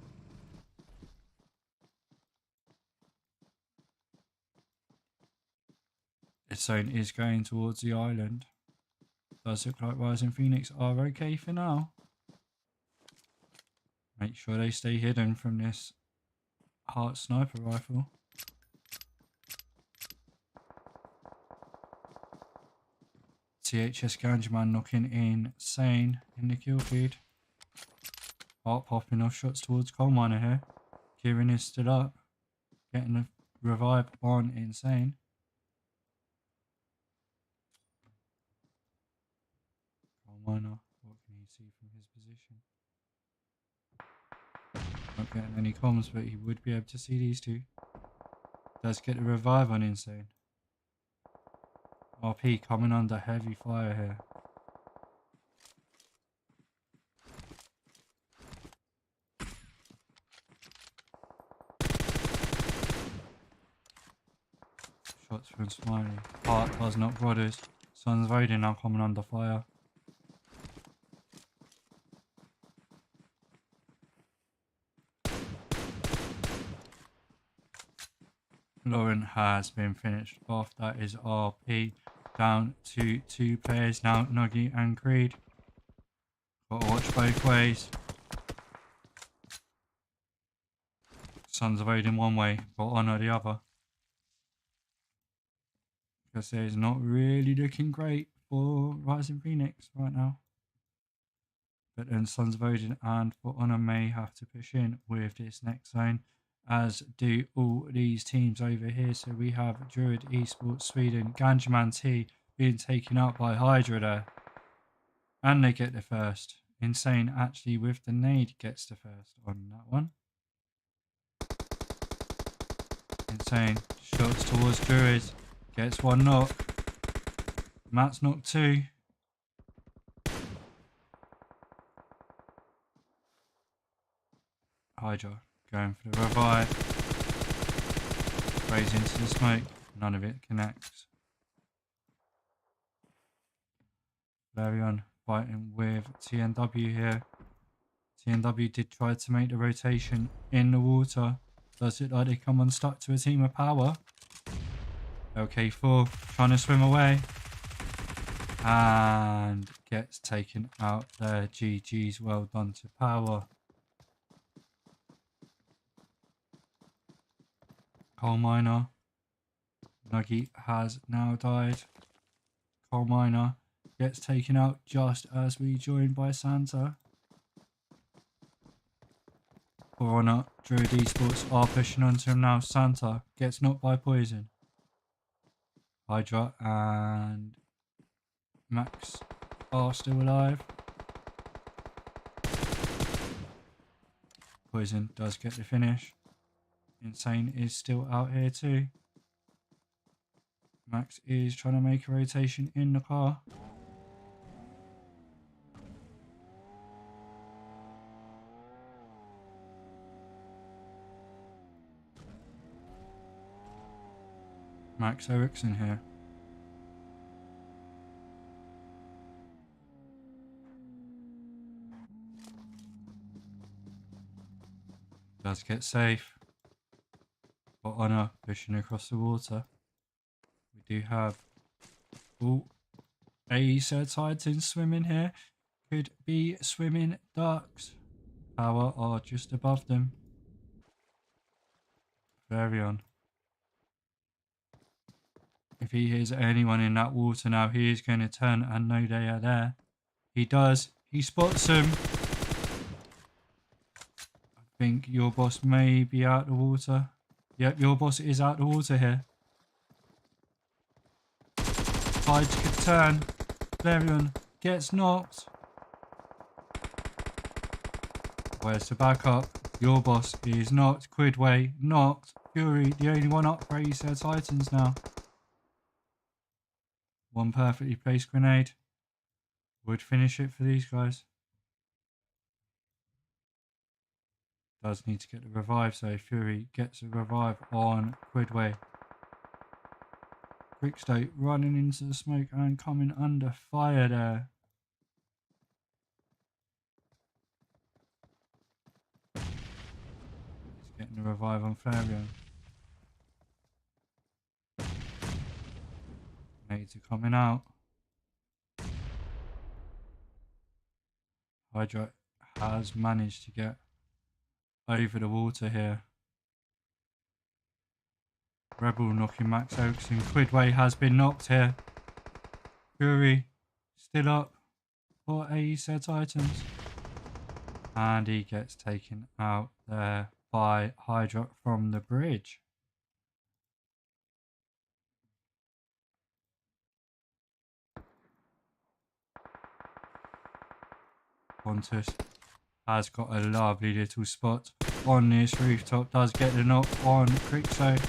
This zone is going towards the island. Does look like RisingPheonix are okay for now. Make sure they stay hidden from this Heart sniper rifle. tHsSativa Ganjaman knocking in Sane in the kill feed. Heart popping off shots towards Coal Miner here. Kieran is still up. Getting a revive on Insane. Coal Miner, what can he see from his position? Not getting any comms, but he would be able to see these two. Does get a revive on Insane. RP coming under heavy fire here. Shots from Smiley. Heart does not brothers. Sons of Odin now coming under fire. Lauren has been finished off. That is RP. Down to 2 players now, Nuggy and Creed. Got to watch both ways. Sons of Odin one way, but Honor the other. Because it's not really looking great for RisingPheonix right now. But then Sons of Odin and For Honor may have to push in with this next zone, as do all these teams over here. So we have Druidz eSports Sweden, Ganjaman T being taken out by Hydra there. And they get the first. Insane actually with the nade gets the first on that one. Insane shots towards Druidz. Gets one knock. Matt's knocked 2. Hydra going for the revive. Sprays into the smoke. None of it connects. Varion fighting with TNW here. TNW did try to make the rotation in the water. Does it like they come unstuck to a team of power? LK4 trying to swim away. And gets taken out there. GG's, well done to Power. Coal Miner. Nuggy has now died. Coal Miner gets taken out just as we joined by Santa. For Honor, Druidz eSports are pushing onto him now. Santa gets knocked by poison. Hydra and Max are still alive. Poison does get the finish. Insane is still out here too. Max is trying to make a rotation in the car. Max Eriksson here. Does get safe. For Honor pushing across the water. We do have Æsir Titans swimming here. Could be swimming ducks. Power are just above them. Varion. If he hears anyone in that water now, he is going to turn and know they are there. He does. He spots them. I think your boss may be out the water. Yep, your boss is out the water here. Tides could turn. Varion gets knocked. Where's the backup? Your boss is knocked. Quidway knocked. Fury, the only one up for Æsir Titans now. One perfectly placed grenade would finish it for these guys. Does need to get the revive, so Fury gets a revive on Quidway. Quickstate running into the smoke and coming under fire there. He's getting the revive on Flareon. Nades are coming out. Hydra has managed to get over the water here. Rebel knocking Max Eriksson. Quidway has been knocked here. Fury still up for Æsir Titans. And he gets taken out there by Hydra from the bridge. Pontus has got a lovely little spot on this rooftop. Does get the knock on Crixo.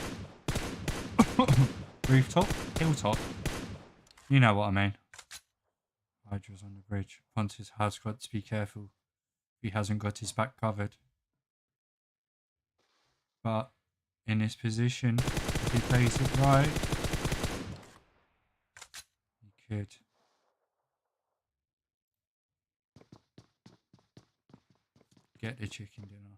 Rooftop? Hilltop? You know what I mean. Hydra's on the bridge. Pontus has got to be careful. He hasn't got his back covered. But in this position, if he plays it right, he could. Get the chicken dinner.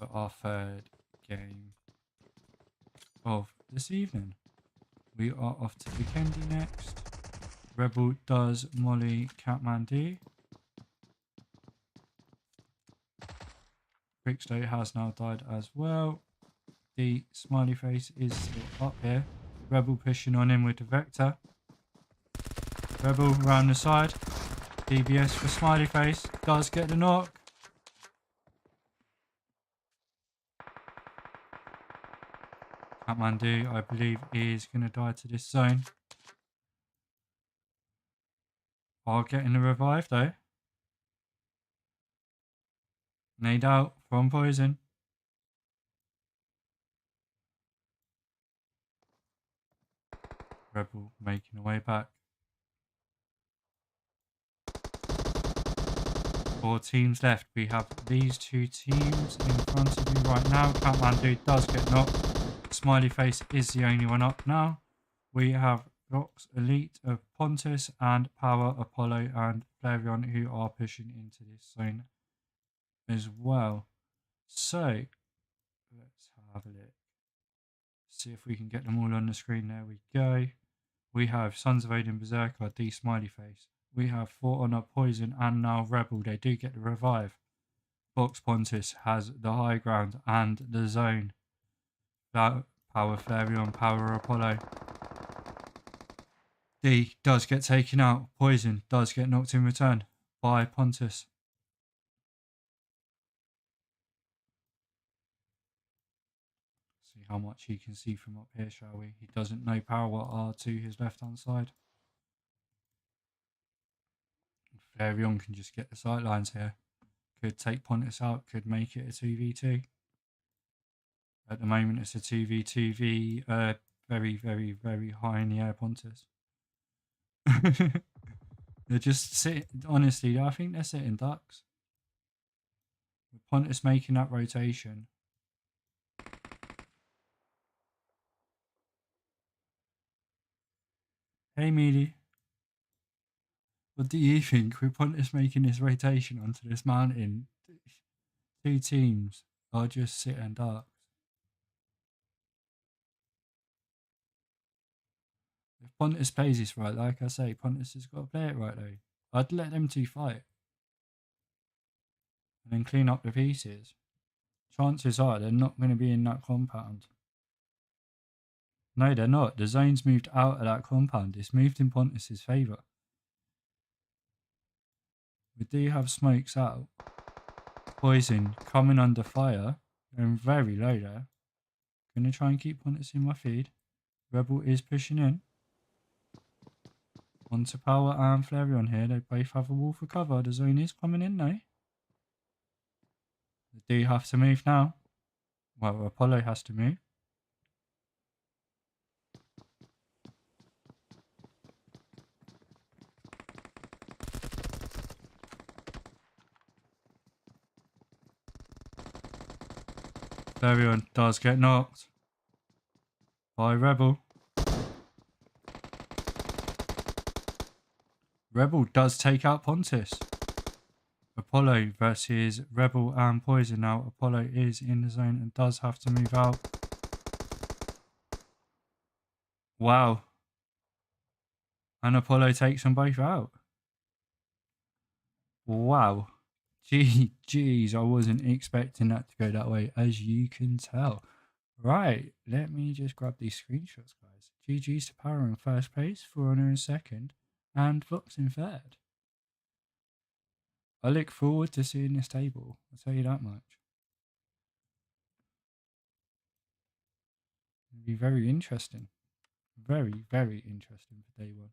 for our third game of this evening. We are off to VIKENDI next. Rebel does Molly Kathmandu. Quickstate has now died as well. The smiley face is still up here. Rebel pushing on in with the Vector. Rebel round the side. DBS for smiley face. Does get the knock. Kathmandu, I believe, is going to die to this zone. Are getting the revive though. Nade out from poison. Rebel making a way back. 4 teams left. We have these 2 teams in front of you right now. Kathmandu does get knocked. Smiley face is the only one up now. We have Vox Elite of Pontus and Power Apollo and Flareon who are pushing into this zone as well. So let's have a look. See if we can get them all on the screen. There we go. We have Sons of Odin, Bersekr, D Smiley face. We have Fort Honor, Poison, and now Rebel. They do get the revive. Vox Pontus has the high ground and the zone. Power Flareon, Power Apollo. D does get taken out. Poison does get knocked in return by Pontus. See how much he can see from up here, shall we? He doesn't know Power are to his left-hand side. Flareon can just get the sightlines here. Could take Pontus out, could make it a 2v2. At the moment, it's a 2v2v, very, very, very high in the air Pontus. They're just sitting, honestly, I think they're sitting ducks. With Pontus making that rotation. Hey, Mealy. What do you think? With Pontus making this rotation onto this mountain, 2 teams are just sitting ducks. If Pontus plays this right, like I say, Pontus has got to play it right though. I'd let them 2 fight. And then clean up the pieces. Chances are they're not going to be in that compound. No, they're not. The zone's moved out of that compound. It's moved in Pontus's favour. We do have smokes out. Poison coming under fire. They're very low there. Gonna try and keep Pontus in my feed. Rebel is pushing in. Onto Power and Flareon here. They both have a wall for cover. The zone is coming in though. They do have to move now. Well, Apollo has to move. Flareon does get knocked by Rebel. Rebel does take out Pontus. Apollo versus Rebel and Poison now. Apollo is in the zone and does have to move out. Wow. And Apollo takes them both out. Wow. Geez, I wasn't expecting that to go that way, as you can tell. Right, let me just grab these screenshots, guys. GG's to Power in first place, For Honor in second, and Vox in third. I look forward to seeing this table, I'll tell you that much. It'll be very interesting. Very, very interesting for day 1.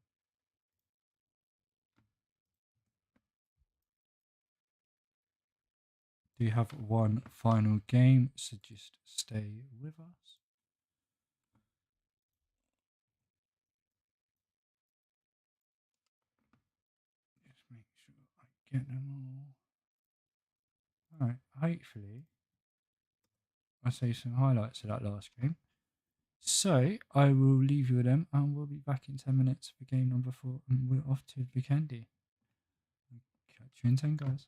Do have one final game, so just stay with us. Just make sure I get them all. Alright, hopefully I say some highlights of that last game. So I will leave you with them and we'll be back in 10 minutes for game number 4 and we're off to VIKENDI. Catch you in 10, guys.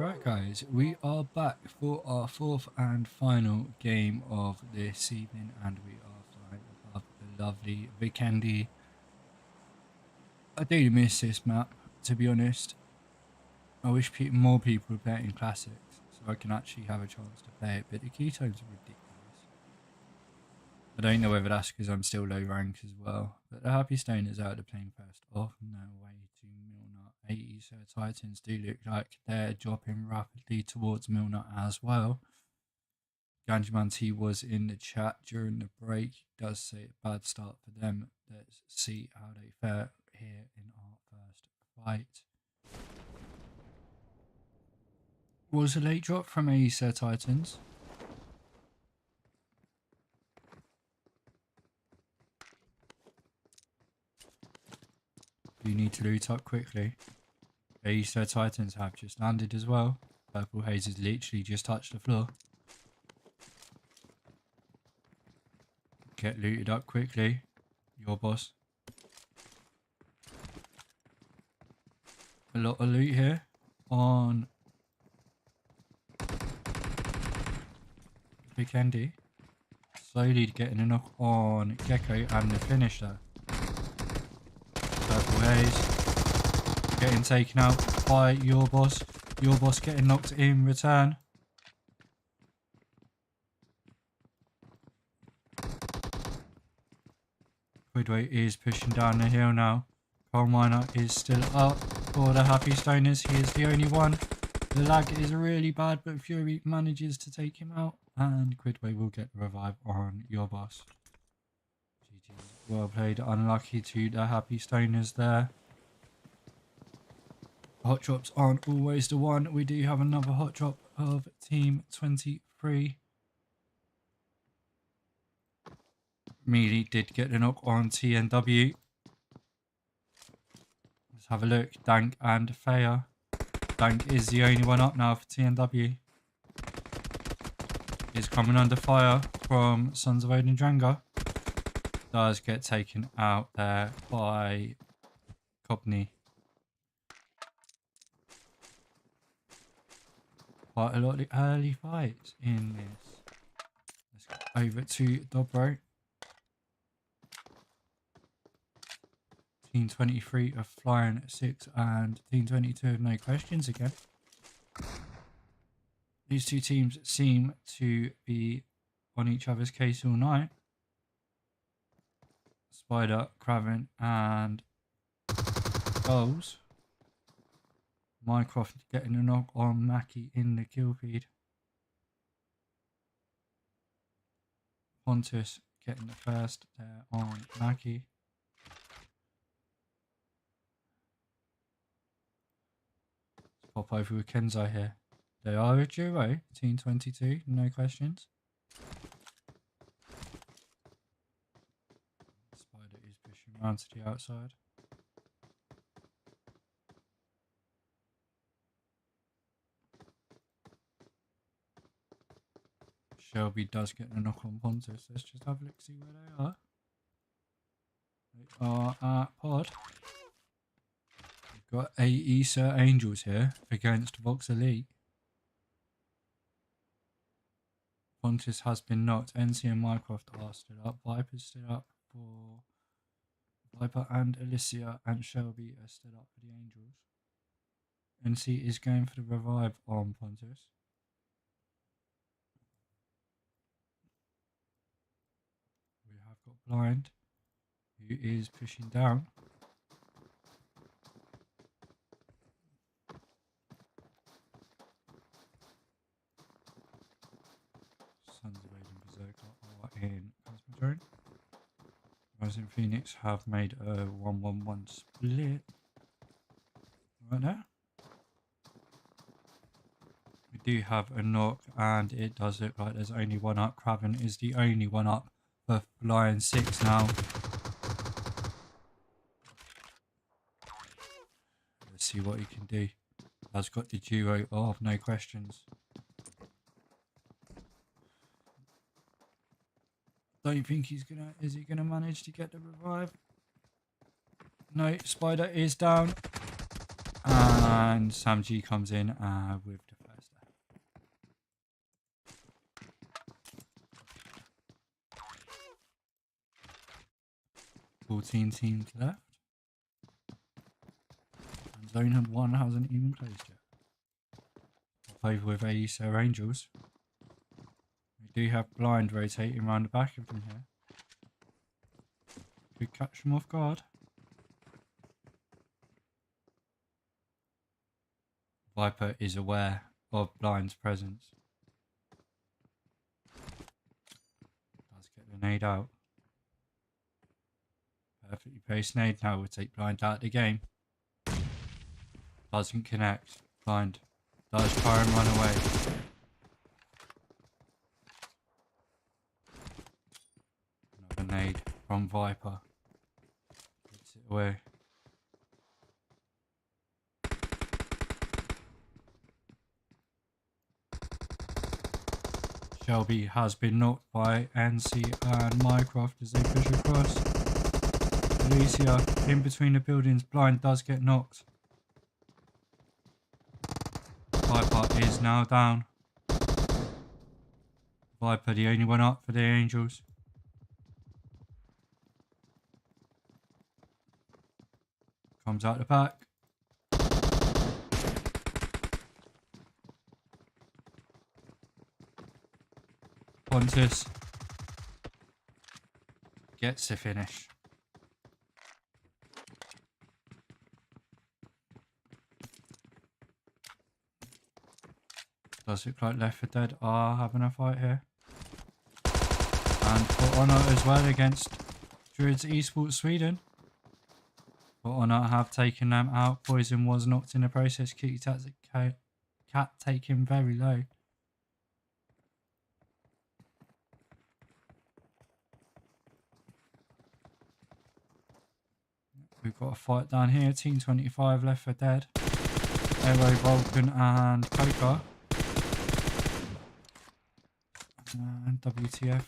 Right guys, we are back for our fourth and final game of this evening, and we are flying above the lovely VIKENDI. I do miss this map, to be honest. I wish more people would play it in classics so I can actually have a chance to play it, but the keytones are ridiculous. I don't know whether that's because I'm still low rank as well, but the Happy Stone is out of the plane first off. No way to Milner. Æsir Titans do look like they're dropping rapidly towards Milner as well. Ganjaman T was in the chat during the break. He does say a bad start for them. Let's see how they fare here in our first fight. Was a late drop from Æsir Titans. You need to loot up quickly. Æsir Titans have just landed as well. Purple Haze has literally just touched the floor. Get looted up quickly. Your boss. A lot of loot here on VIKENDI. Slowly getting a knock on Gecko and the finish there. Purple Haze getting taken out by your boss. Your boss getting knocked in return. Quidway is pushing down the hill now. Coal Miner is still up for the Happy Stoners. He is the only one. The lag is really bad, but Fury manages to take him out, and Quidway will get the revive on your boss. GG. Well played. Unlucky to the Happy Stoners there. Hot drops aren't always the one. We do have another hot drop of Team 23. Mealy did get the knock on TNW. Let's have a look. Dank and Faya. Dank is the only one up now for TNW. Is coming under fire from Sons of Odin Drengr. Does get taken out there by Cobney. Quite a lot of early fights in this. Let's go over to Dobro. Team 23 are flying 6 and Team 22 have no questions again. These two teams seem to be on each other's case all night. Spider, Craven and Goals. Mycroft getting a knock on Mackie in the kill feed. Pontus getting the first there on Mackie. Let's pop over with Kenzo here. They are a duo, Team 22, no questions. Spider is pushing around to the outside. Shelby does get a knock on Pontus. Let's just have a look, see where they are. They are at Pod. We've got Æsir Ængels here against Vox Elite. Pontus has been knocked. NC and Mycroft are stood up. Viper's stood up for Viper and Alicia, and Shelby are stood up for the Angels. NC is going for the revive on Pontus. We have got Blind, who is pushing down. Sons of Odin Bersekr are in Cosmodrome. RisingPheonix have made a 1-1-1 split right now. We do have a knock, and it does look like there's only one up. Craven is the only one up for flying 6 now. Let's see what he can do. Has got the duo of no questions. Don't think he's gonna. Is he gonna manage to get the revive? No, Spider is down, and Sam G comes in with the 14 teams left. And Zone 1 hasn't even closed yet. I'll over with Æsir Ængels. We do have blind rotating around the back of them here. Could catch them off guard. Viper is aware of blind's presence. Does get the nade out. Perfectly placed nade now will take blind out of the game. Doesn't connect. Blind does try and run away. Another nade from Viper. Gets it away. Shelby has been knocked by NC and Mycroft as they push across. Alicia in between the buildings. Blind does get knocked. Viper is now down. Viper the only one up for the Angels. Comes out the back. Pontus gets the finish. Does look like L3FT For DEAD are having a fight here. And For Honor as well against Druidz eSports Sweden. For Honor have taken them out. Poison was knocked in the process. Kitty Tactic Cat taken very low. We've got a fight down here. Team 25 L3FT For DEAD. Aero, Vulcan and Coca. And WTF.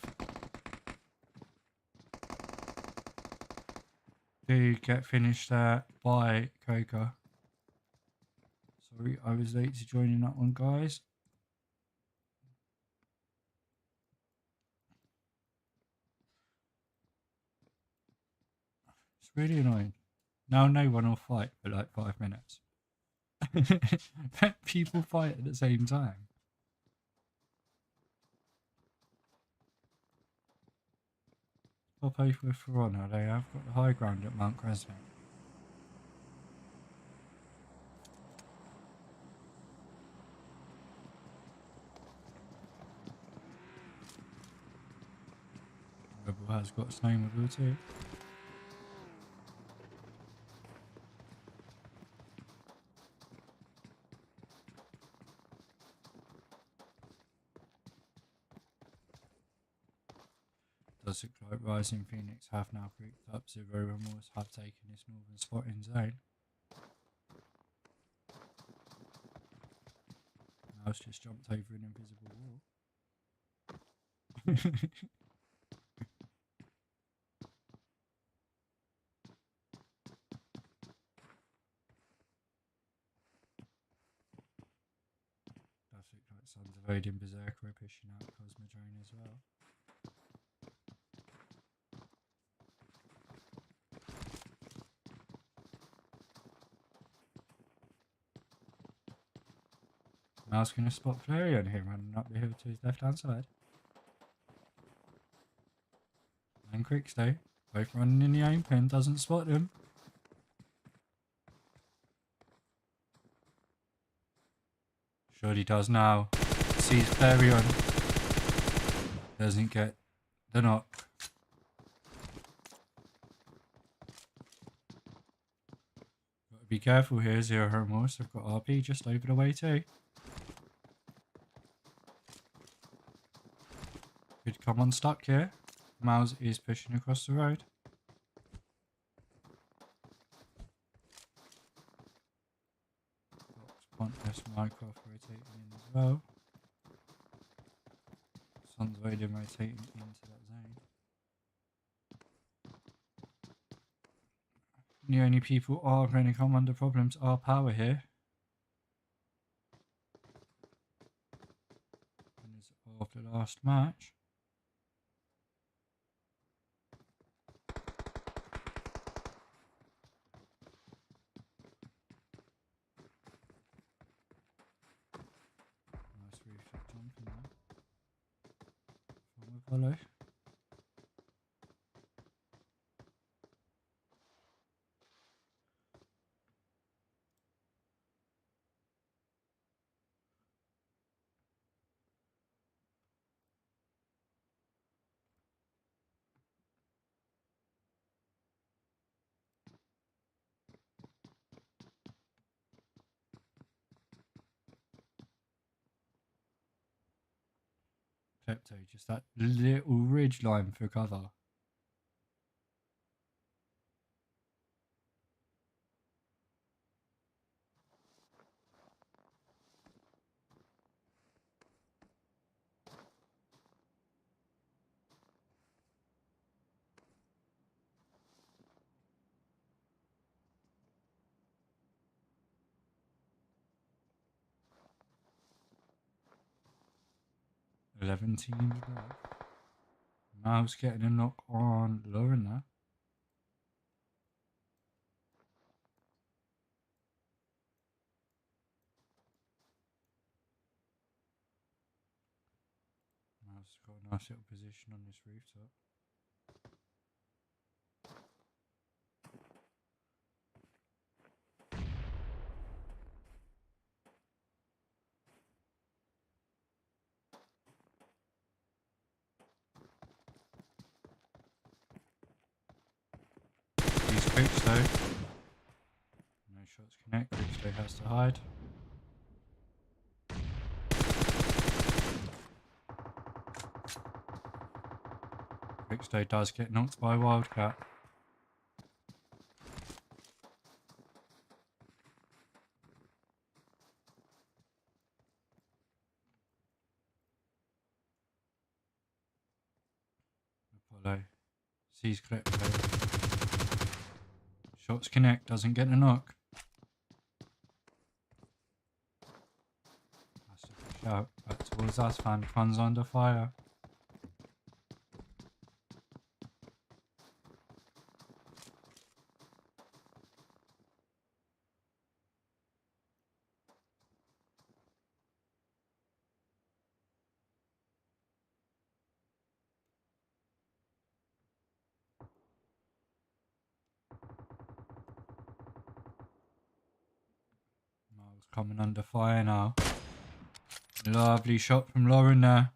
Do get finished there by Coca. Sorry, I was late to join in that one, guys. It's really annoying. Now no one will fight for like 5 minutes. People fight at the same time. Top over with For Honor. They have got the high ground at Mount Cresvent. Rebel has got snowmobile too. Does look like RisingPheonix have now grouped up. Zero Remorse have taken this northern spotting zone. Mouse just jumped over an invisible wall. Does look like Sons of Odin Bersekr are pushing out Cosmodrone as well. Mouse going to spot Flareon here running up the hill to his left hand side. And Crickstow, both running in the open, doesn't spot them. Surely does now. Sees Flareon. Doesn't get the knock. Got to be careful here, Zero Remorse. I've got RP just over the way too. Could come unstuck here. Mouse is pushing across the road. Pontus Mycroft rotating in as well. Sons of Odin rotating into that zone. The only people are going to come under problems are power here. And it's of the last match. Apollo. Klepto, just that little ridge line for cover. Eleven teams left. Mouse getting a knock on Lauren there. Mouse got a nice little position on this rooftop. He's quick though. No shots connect. Quick has to hide. Quickstay does get knocked by Wildcat. Apollo sees Klepto. Shots connect, doesn't get a knock. Has to push out back towards us. Fan comes under fire. Miles coming under fire now. Lovely shot from Lauren there.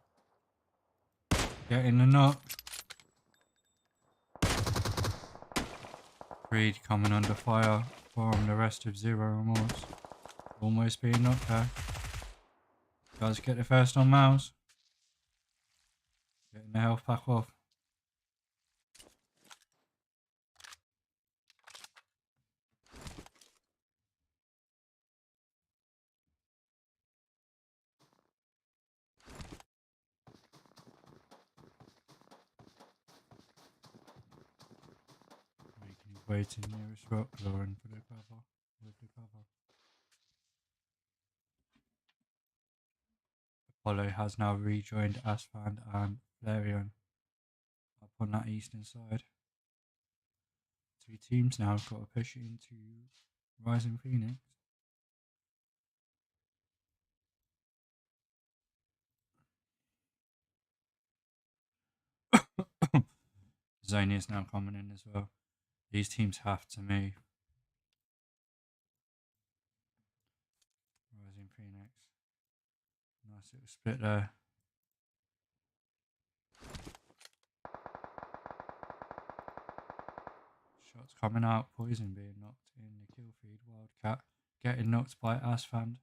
Getting the knock. Creed coming under fire from the rest of Zero Remorse. Almost being knocked there. Does get the first on Mouse. Getting the health back off. Making his way to the nearest rock, Lauren for the cover. With the cover. Apollo has now rejoined Asfand and Flareon up on that eastern side. Two teams now have got to push it into RisingPheonix. Zone is now coming in as well. These teams have to move. RisingPheonix. Nice little split there. Shots coming out. Poison being knocked in the kill feed. Wildcat getting knocked by Asfand.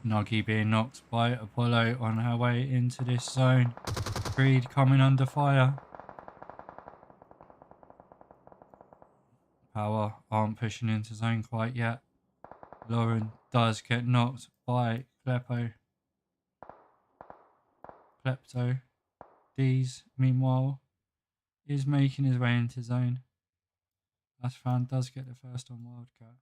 Noggy being knocked by Apollo on her way into this zone. Creed coming under fire. Power aren't pushing into zone quite yet. Lauren does get knocked by Klepto. D's, meanwhile, is making his way into zone. Asfan does get the first on Wildcat.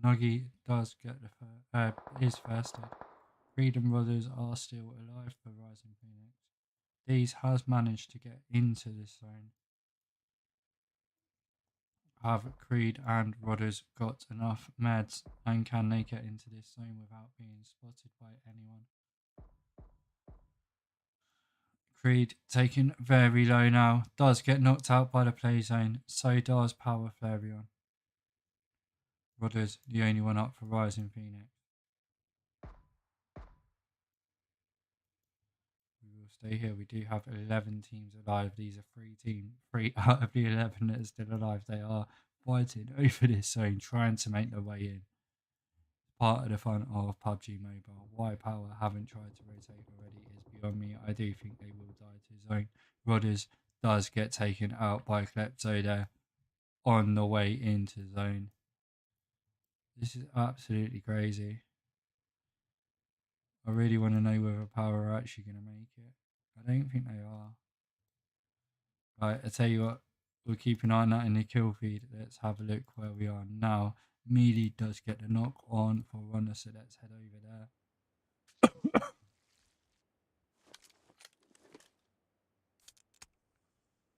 Nuggy does get the his first hit. Freedom Brothers are still alive for RisingPheonix. These has managed to get into this zone. Have Creed and Rodders got enough meds, and can they get into this zone without being spotted by anyone? Creed taken very low now, does get knocked out by the play zone, so does Power Flareon. Rodders the only one up for RisingPheonix. We will stay here. We do have 11 teams alive. These are 3 out of the 11 that are still alive. They are fighting over this zone, trying to make their way in. Part of the fun of PUBG Mobile. Why Power haven't tried to rotate already is beyond me. I do think they will die to zone. Rodders does get taken out by Klepto there on the way into zone. This is absolutely crazy. I really want to know whether Power are actually going to make it. I don't think they are. Right, I tell you what, we'll keep an eye on that in the kill feed. Let's have a look where we are now. Mealy does get the knock on for Runner, so let's head over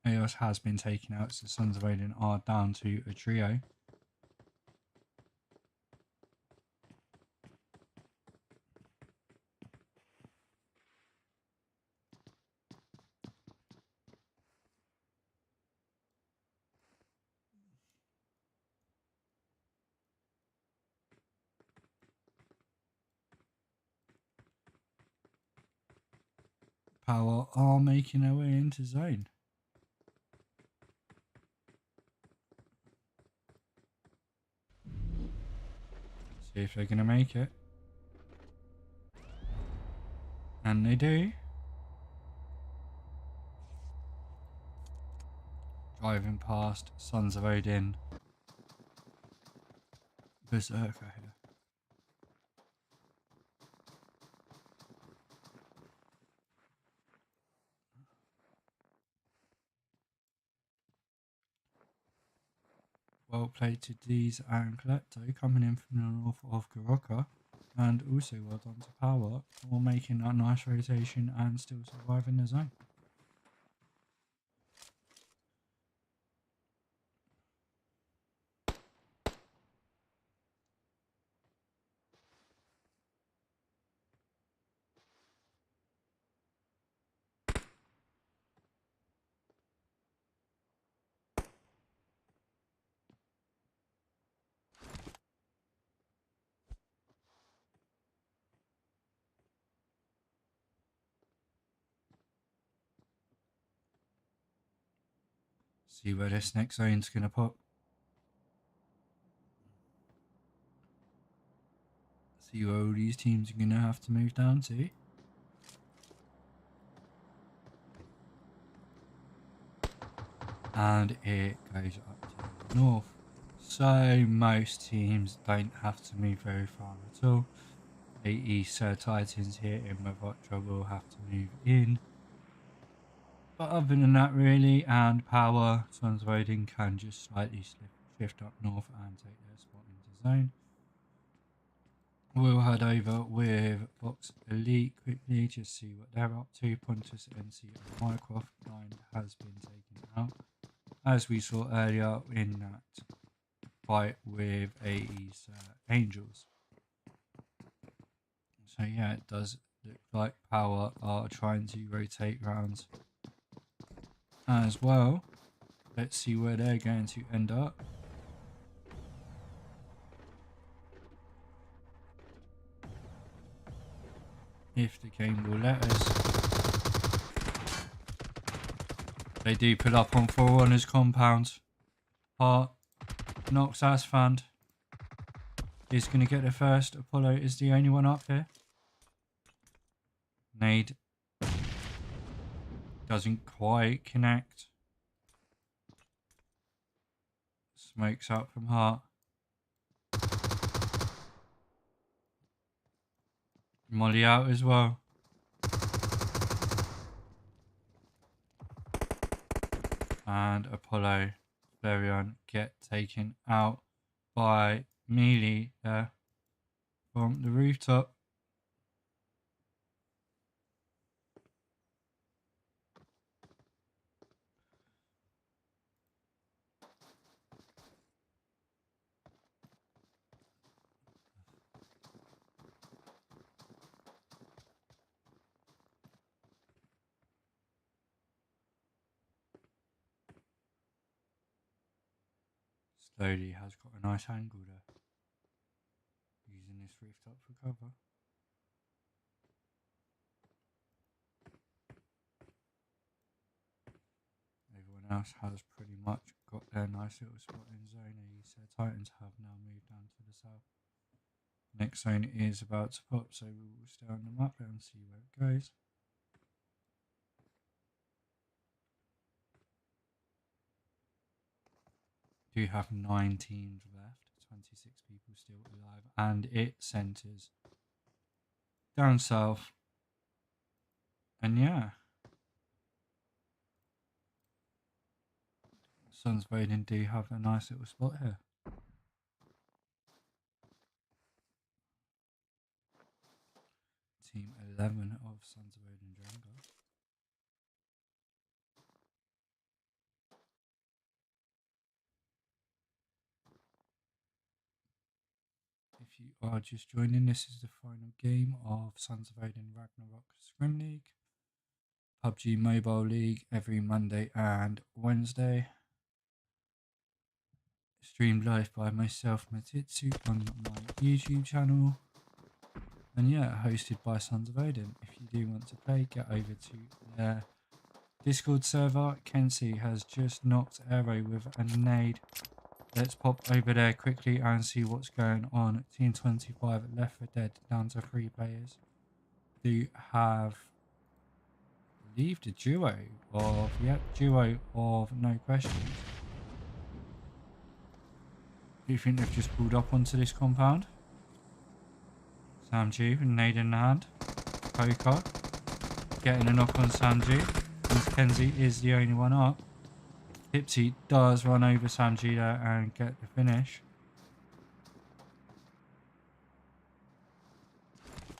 there. Eos has been taken out, so Sons of Odin are down to a trio. Power are making their way into zone. See if they're going to make it. And they do. Driving past Sons of Odin. Bersekr here. Well played to Deez and Klepto coming in from the north of Garoka, and also well done to Power for making that nice rotation and still surviving the zone. See where this next zone's going to pop. See where all these teams are going to have to move down to. And it goes up to the north. So most teams don't have to move very far at all. The Æsir Titans here in Mavotra will have to move in. But other than that really, and Power, Sons of Odin can just slightly shift up north and take their spot into zone. We'll head over with Box Elite quickly, just see what they're up to. Pontus, NC and Mycroft line has been taken out, as we saw earlier in that fight with Æsir Ængels. So yeah, it does look like Power are trying to rotate rounds as well. Let's see where they're going to end up. If the game will let us. They do pull up on Forerunner's compound. Hart knocks Asfand. Is going to get the first. Apollo is the only one up here. Nade doesn't quite connect. Smokes out from Hart. Molly out as well. and Apollo Flareon get taken out by Melee there from the rooftop. Slowly has got a nice angle there, using this rooftop for cover. Everyone else has pretty much got their nice little spot in zone. Æsir Titans have now moved down to the south. Next zone is about to pop, so we will stay on the map and see where it goes. Do have 9 teams left, 26 people still alive, and it centers down south. And yeah, Sons of Odin do have a nice little spot here. Team 11 of Sons of Odin Drengr. If you are just joining, this is the final game of Sons of Odin Ragnarok Scrim League. PUBG Mobile League every Monday and Wednesday. Streamed live by myself, MATTITSU, on my YouTube channel. And yeah, hosted by Sons of Odin. If you do want to play, get over to their Discord server. Kenzie has just knocked Arrow with a nade. Let's pop over there quickly and see what's going on. Team 25 L3FT For DEAD down to 3 players. Do have, I believe, the duo of no questions. Do you think they've just pulled up onto this compound? Sam G with nade in the hand. Poker getting a knock on Sam G. And Kenzie is the only one up. Pipsy does run over Sam G there and get the finish.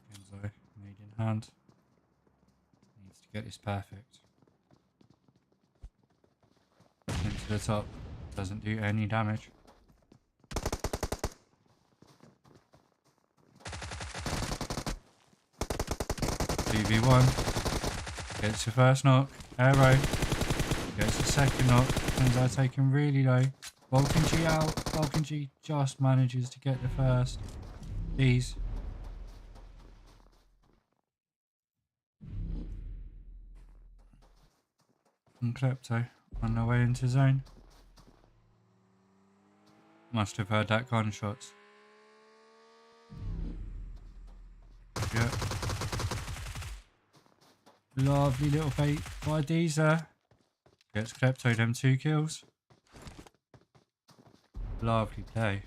Kenzo, nade in hand. Needs to get this perfect. Into the top. Doesn't do any damage. BB1 gets the first knock. Arrow gets the second knock. Kenzo taken really low. Vulcan G out. Vulcan G just manages to get the first. These. And Klepto on their way into zone. Must have heard that gunshots. Yep. Lovely little bait by D's there. Gets Klepto them 2 kills. Lovely play.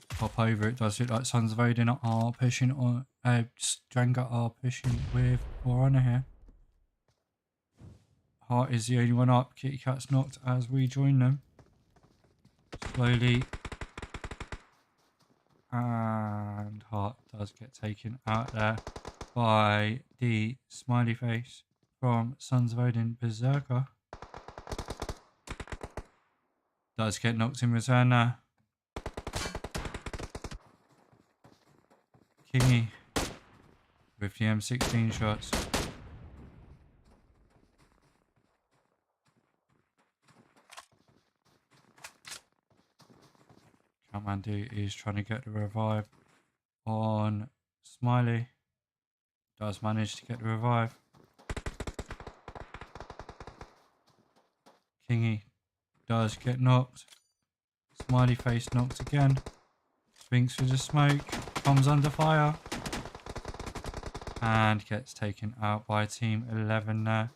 Pop over, it does look like Sons of Odin are pushing on, Drengr are pushing with 4 honor here. Heart is the only one up. Kitty Cat's knocked as we join them. Slowly. And Heart does get taken out there by the smiley face from Sons of Odin Bersekr. Does get knocked in return there. Kingy with the M16 shots. Kathmandu is trying to get the revive on Smiley. Does manage to get the revive. Kingy does get knocked. Smiley face knocked again. Swings through the smoke. Comes under fire. And gets taken out by team 11 there.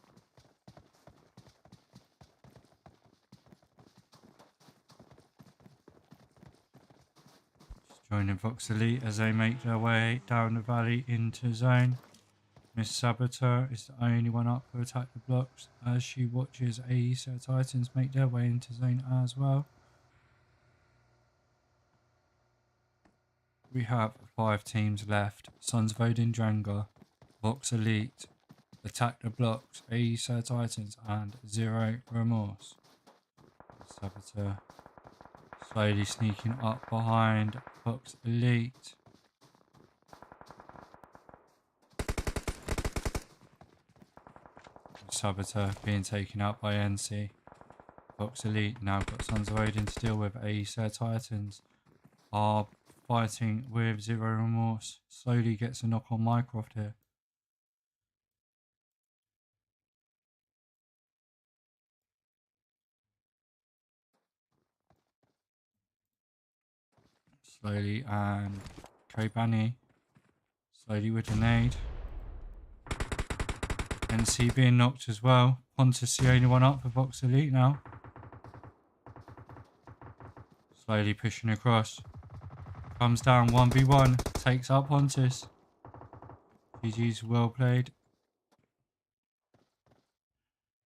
joining Vox Elite as they make their way down the valley into zone. Miss Saboteur is the only one up to attack the blocks as she watches Æsir Titans make their way into zone as well. We have 5 teams left: Sons of Odin, Drengr, Vox Elite, AttacktheBlock, Æsir Titans and Zero Remorse. Saboteur slowly sneaking up behind Vox Elite. Saboteur being taken out by NC. Vox Elite now got Sons of Odin to deal with. Æsir Titans are fighting with Zero Remorse. Slowly gets a knock on Mycroft here. Slowly, and Kobani slowly with a nade. NC being knocked as well. Pontus the only one up for Vox Elite now. Slowly pushing across. Comes down 1v1. Takes out Pontus. GG's well played.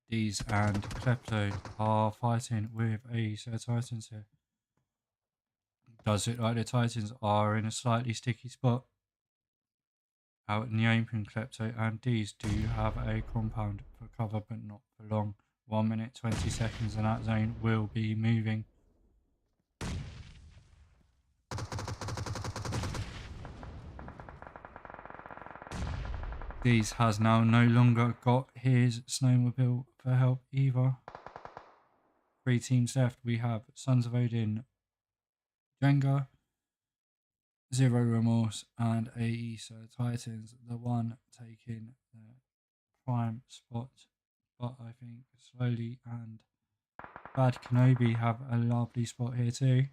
These and Klepto are fighting with Æsir Titans here. Does look like the Titans are in a slightly sticky spot. Out in the open, Klepto and D's do have a compound for cover, but not for long. 1 minute 20 seconds and that zone will be moving. D's has now no longer got his snowmobile for help either. 3 teams left. We have Sons of Odin, Drengr, Zero Remorse and Æsir Titans, the one taking the prime spot, but I think slowly and Bad Kenobi have a lovely spot here too.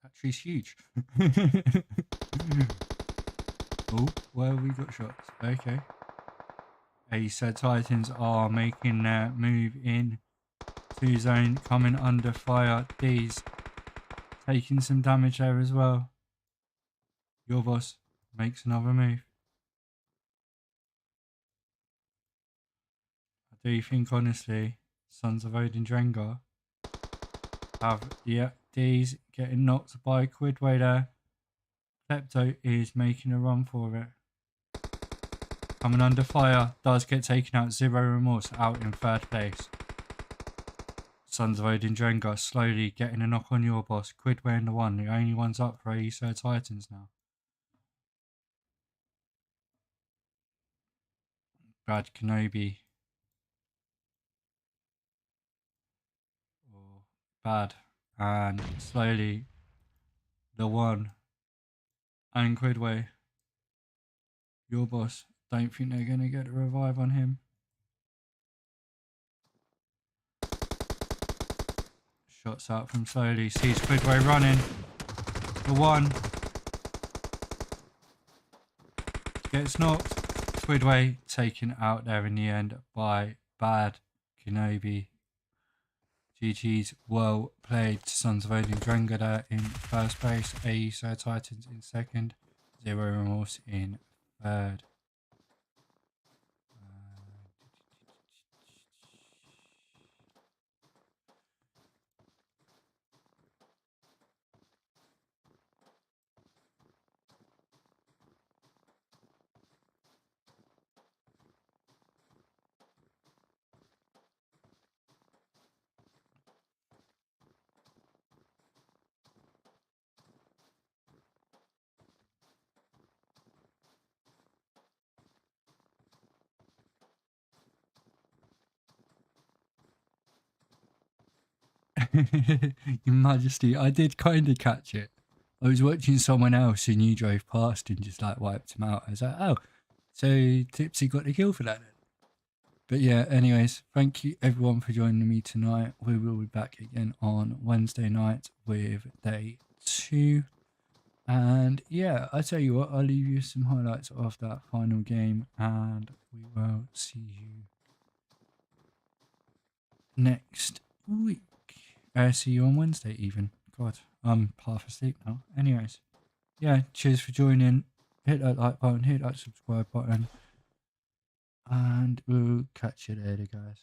That tree's huge. Oh, well, we got shots. Okay. Æsir Titans are making their move in to zone, coming under fire. D's taking some damage there as well. Your boss makes another move. I do think, honestly, Sons of Odin Drengr have, yeah, D's getting knocked by Quidway there. Klepto is making a run for it. Coming under fire, does get taken out. Zero Remorse out in 3rd place. Sons of Odin Drengr slowly getting a knock on your boss. Quidway in the 1, the only one's up for Æsir Titans now. Bad Kenobi. Oh, bad. And slowly, the 1 and Quidway, your boss, don't think they're going to get a revive on him. Shots out from slowly, sees Quidway running. The 1 gets knocked. Quidway taken out there in the end by Bad Kenobi. GG's well played to Sons of Odin Drengr there in 1st place. Æsir Titans in 2nd. Zero Remorse in 3rd. Your Majesty, I did kind of catch it. I was watching someone else and you drove past and just like wiped him out. I was like, oh, so Tipsy got the kill for that then. But yeah, anyways, thank you everyone for joining me tonight. We will be back again on Wednesday night with day 2. And yeah, I tell you what, I'll leave you some highlights of that final game and we will see you next week. See you on Wednesday even. God, I'm half asleep now. Anyways, yeah, cheers for joining. Hit that like button, hit that subscribe button. And we'll catch you later, guys.